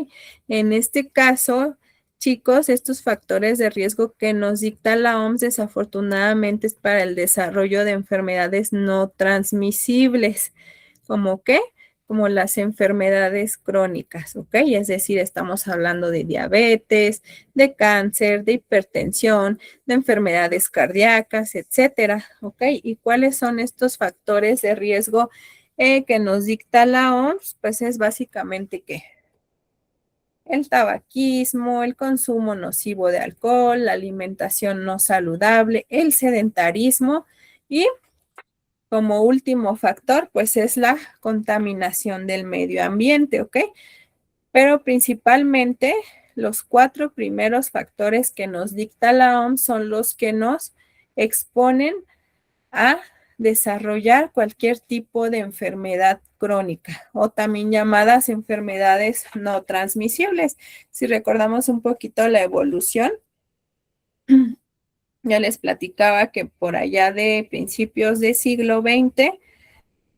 En este caso, chicos, estos factores de riesgo que nos dicta la OMS desafortunadamente es para el desarrollo de enfermedades no transmisibles. ¿Cómo qué? Como las enfermedades crónicas, ¿ok? Es decir, estamos hablando de diabetes, de cáncer, de hipertensión, de enfermedades cardíacas, etcétera, ¿ok? ¿Y cuáles son estos factores de riesgo que nos dicta la OMS? Pues es básicamente ¿qué? El tabaquismo, el consumo nocivo de alcohol, la alimentación no saludable, el sedentarismo y como último factor, pues es la contaminación del medio ambiente, ¿ok? Pero principalmente los 4 primeros factores que nos dicta la OMS son los que nos exponen a desarrollar cualquier tipo de enfermedad crónica o también llamadas enfermedades no transmisibles. Si recordamos un poquito la evolución, ya les platicaba que por allá de principios del siglo XX,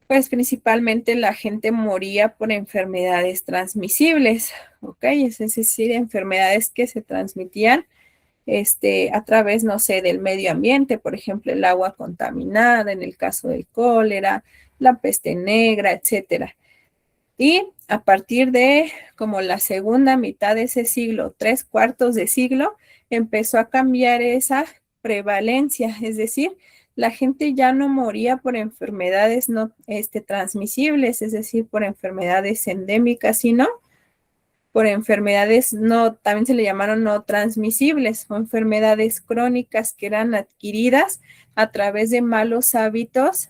pues principalmente la gente moría por enfermedades transmisibles, ¿ok? Es decir, enfermedades que se transmitían a través, no sé, del medio ambiente, por ejemplo, el agua contaminada, en el caso del cólera, la peste negra, etcétera. Y a partir de como la segunda mitad de ese siglo, 3/4 de siglo, empezó a cambiar esa prevalencia, es decir, la gente ya no moría por enfermedades no transmisibles, es decir, por enfermedades endémicas, sino por enfermedades también se le llamaron no transmisibles, o enfermedades crónicas que eran adquiridas a través de malos hábitos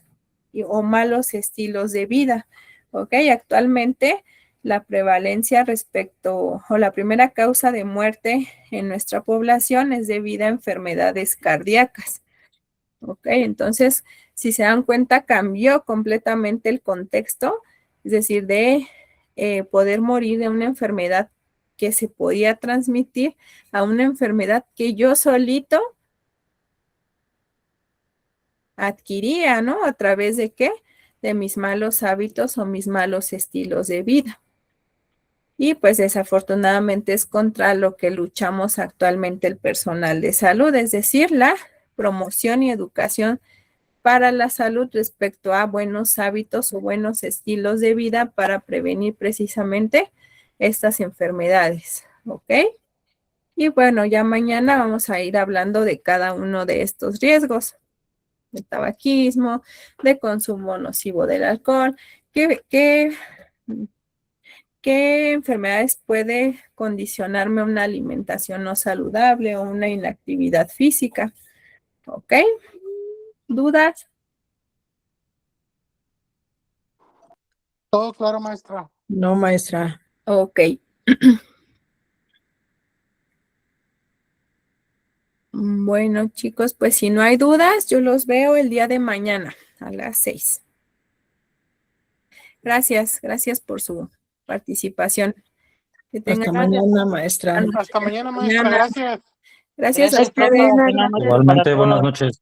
o malos estilos de vida. ¿Ok? Actualmente la prevalencia o la primera causa de muerte en nuestra población es debido a enfermedades cardíacas. ¿Ok? Entonces, si se dan cuenta, cambió completamente el contexto, es decir, de poder morir de una enfermedad que se podía transmitir a una enfermedad que yo solito adquiría, ¿no? ¿A través de qué? De mis malos hábitos o mis malos estilos de vida. Y pues desafortunadamente es contra lo que luchamos actualmente el personal de salud, es decir, la promoción y educación para la salud respecto a buenos hábitos o buenos estilos de vida para prevenir precisamente estas enfermedades, ¿ok? Y bueno, ya mañana vamos a ir hablando de cada uno de estos riesgos, de tabaquismo, de consumo nocivo del alcohol, qué enfermedades puede condicionarme una alimentación no saludable o una inactividad física, ¿ok? ¿Dudas? Todo claro, maestra. No, maestra. Ok. Bueno, chicos, pues si no hay dudas, yo los veo el día de mañana a las 6. Gracias por su participación. Que Hasta tengan mañana, maestra. Hasta mañana, maestra. Gracias. Gracias a Gracias, profe. ustedes. Buenas noches. Igualmente, buenas noches.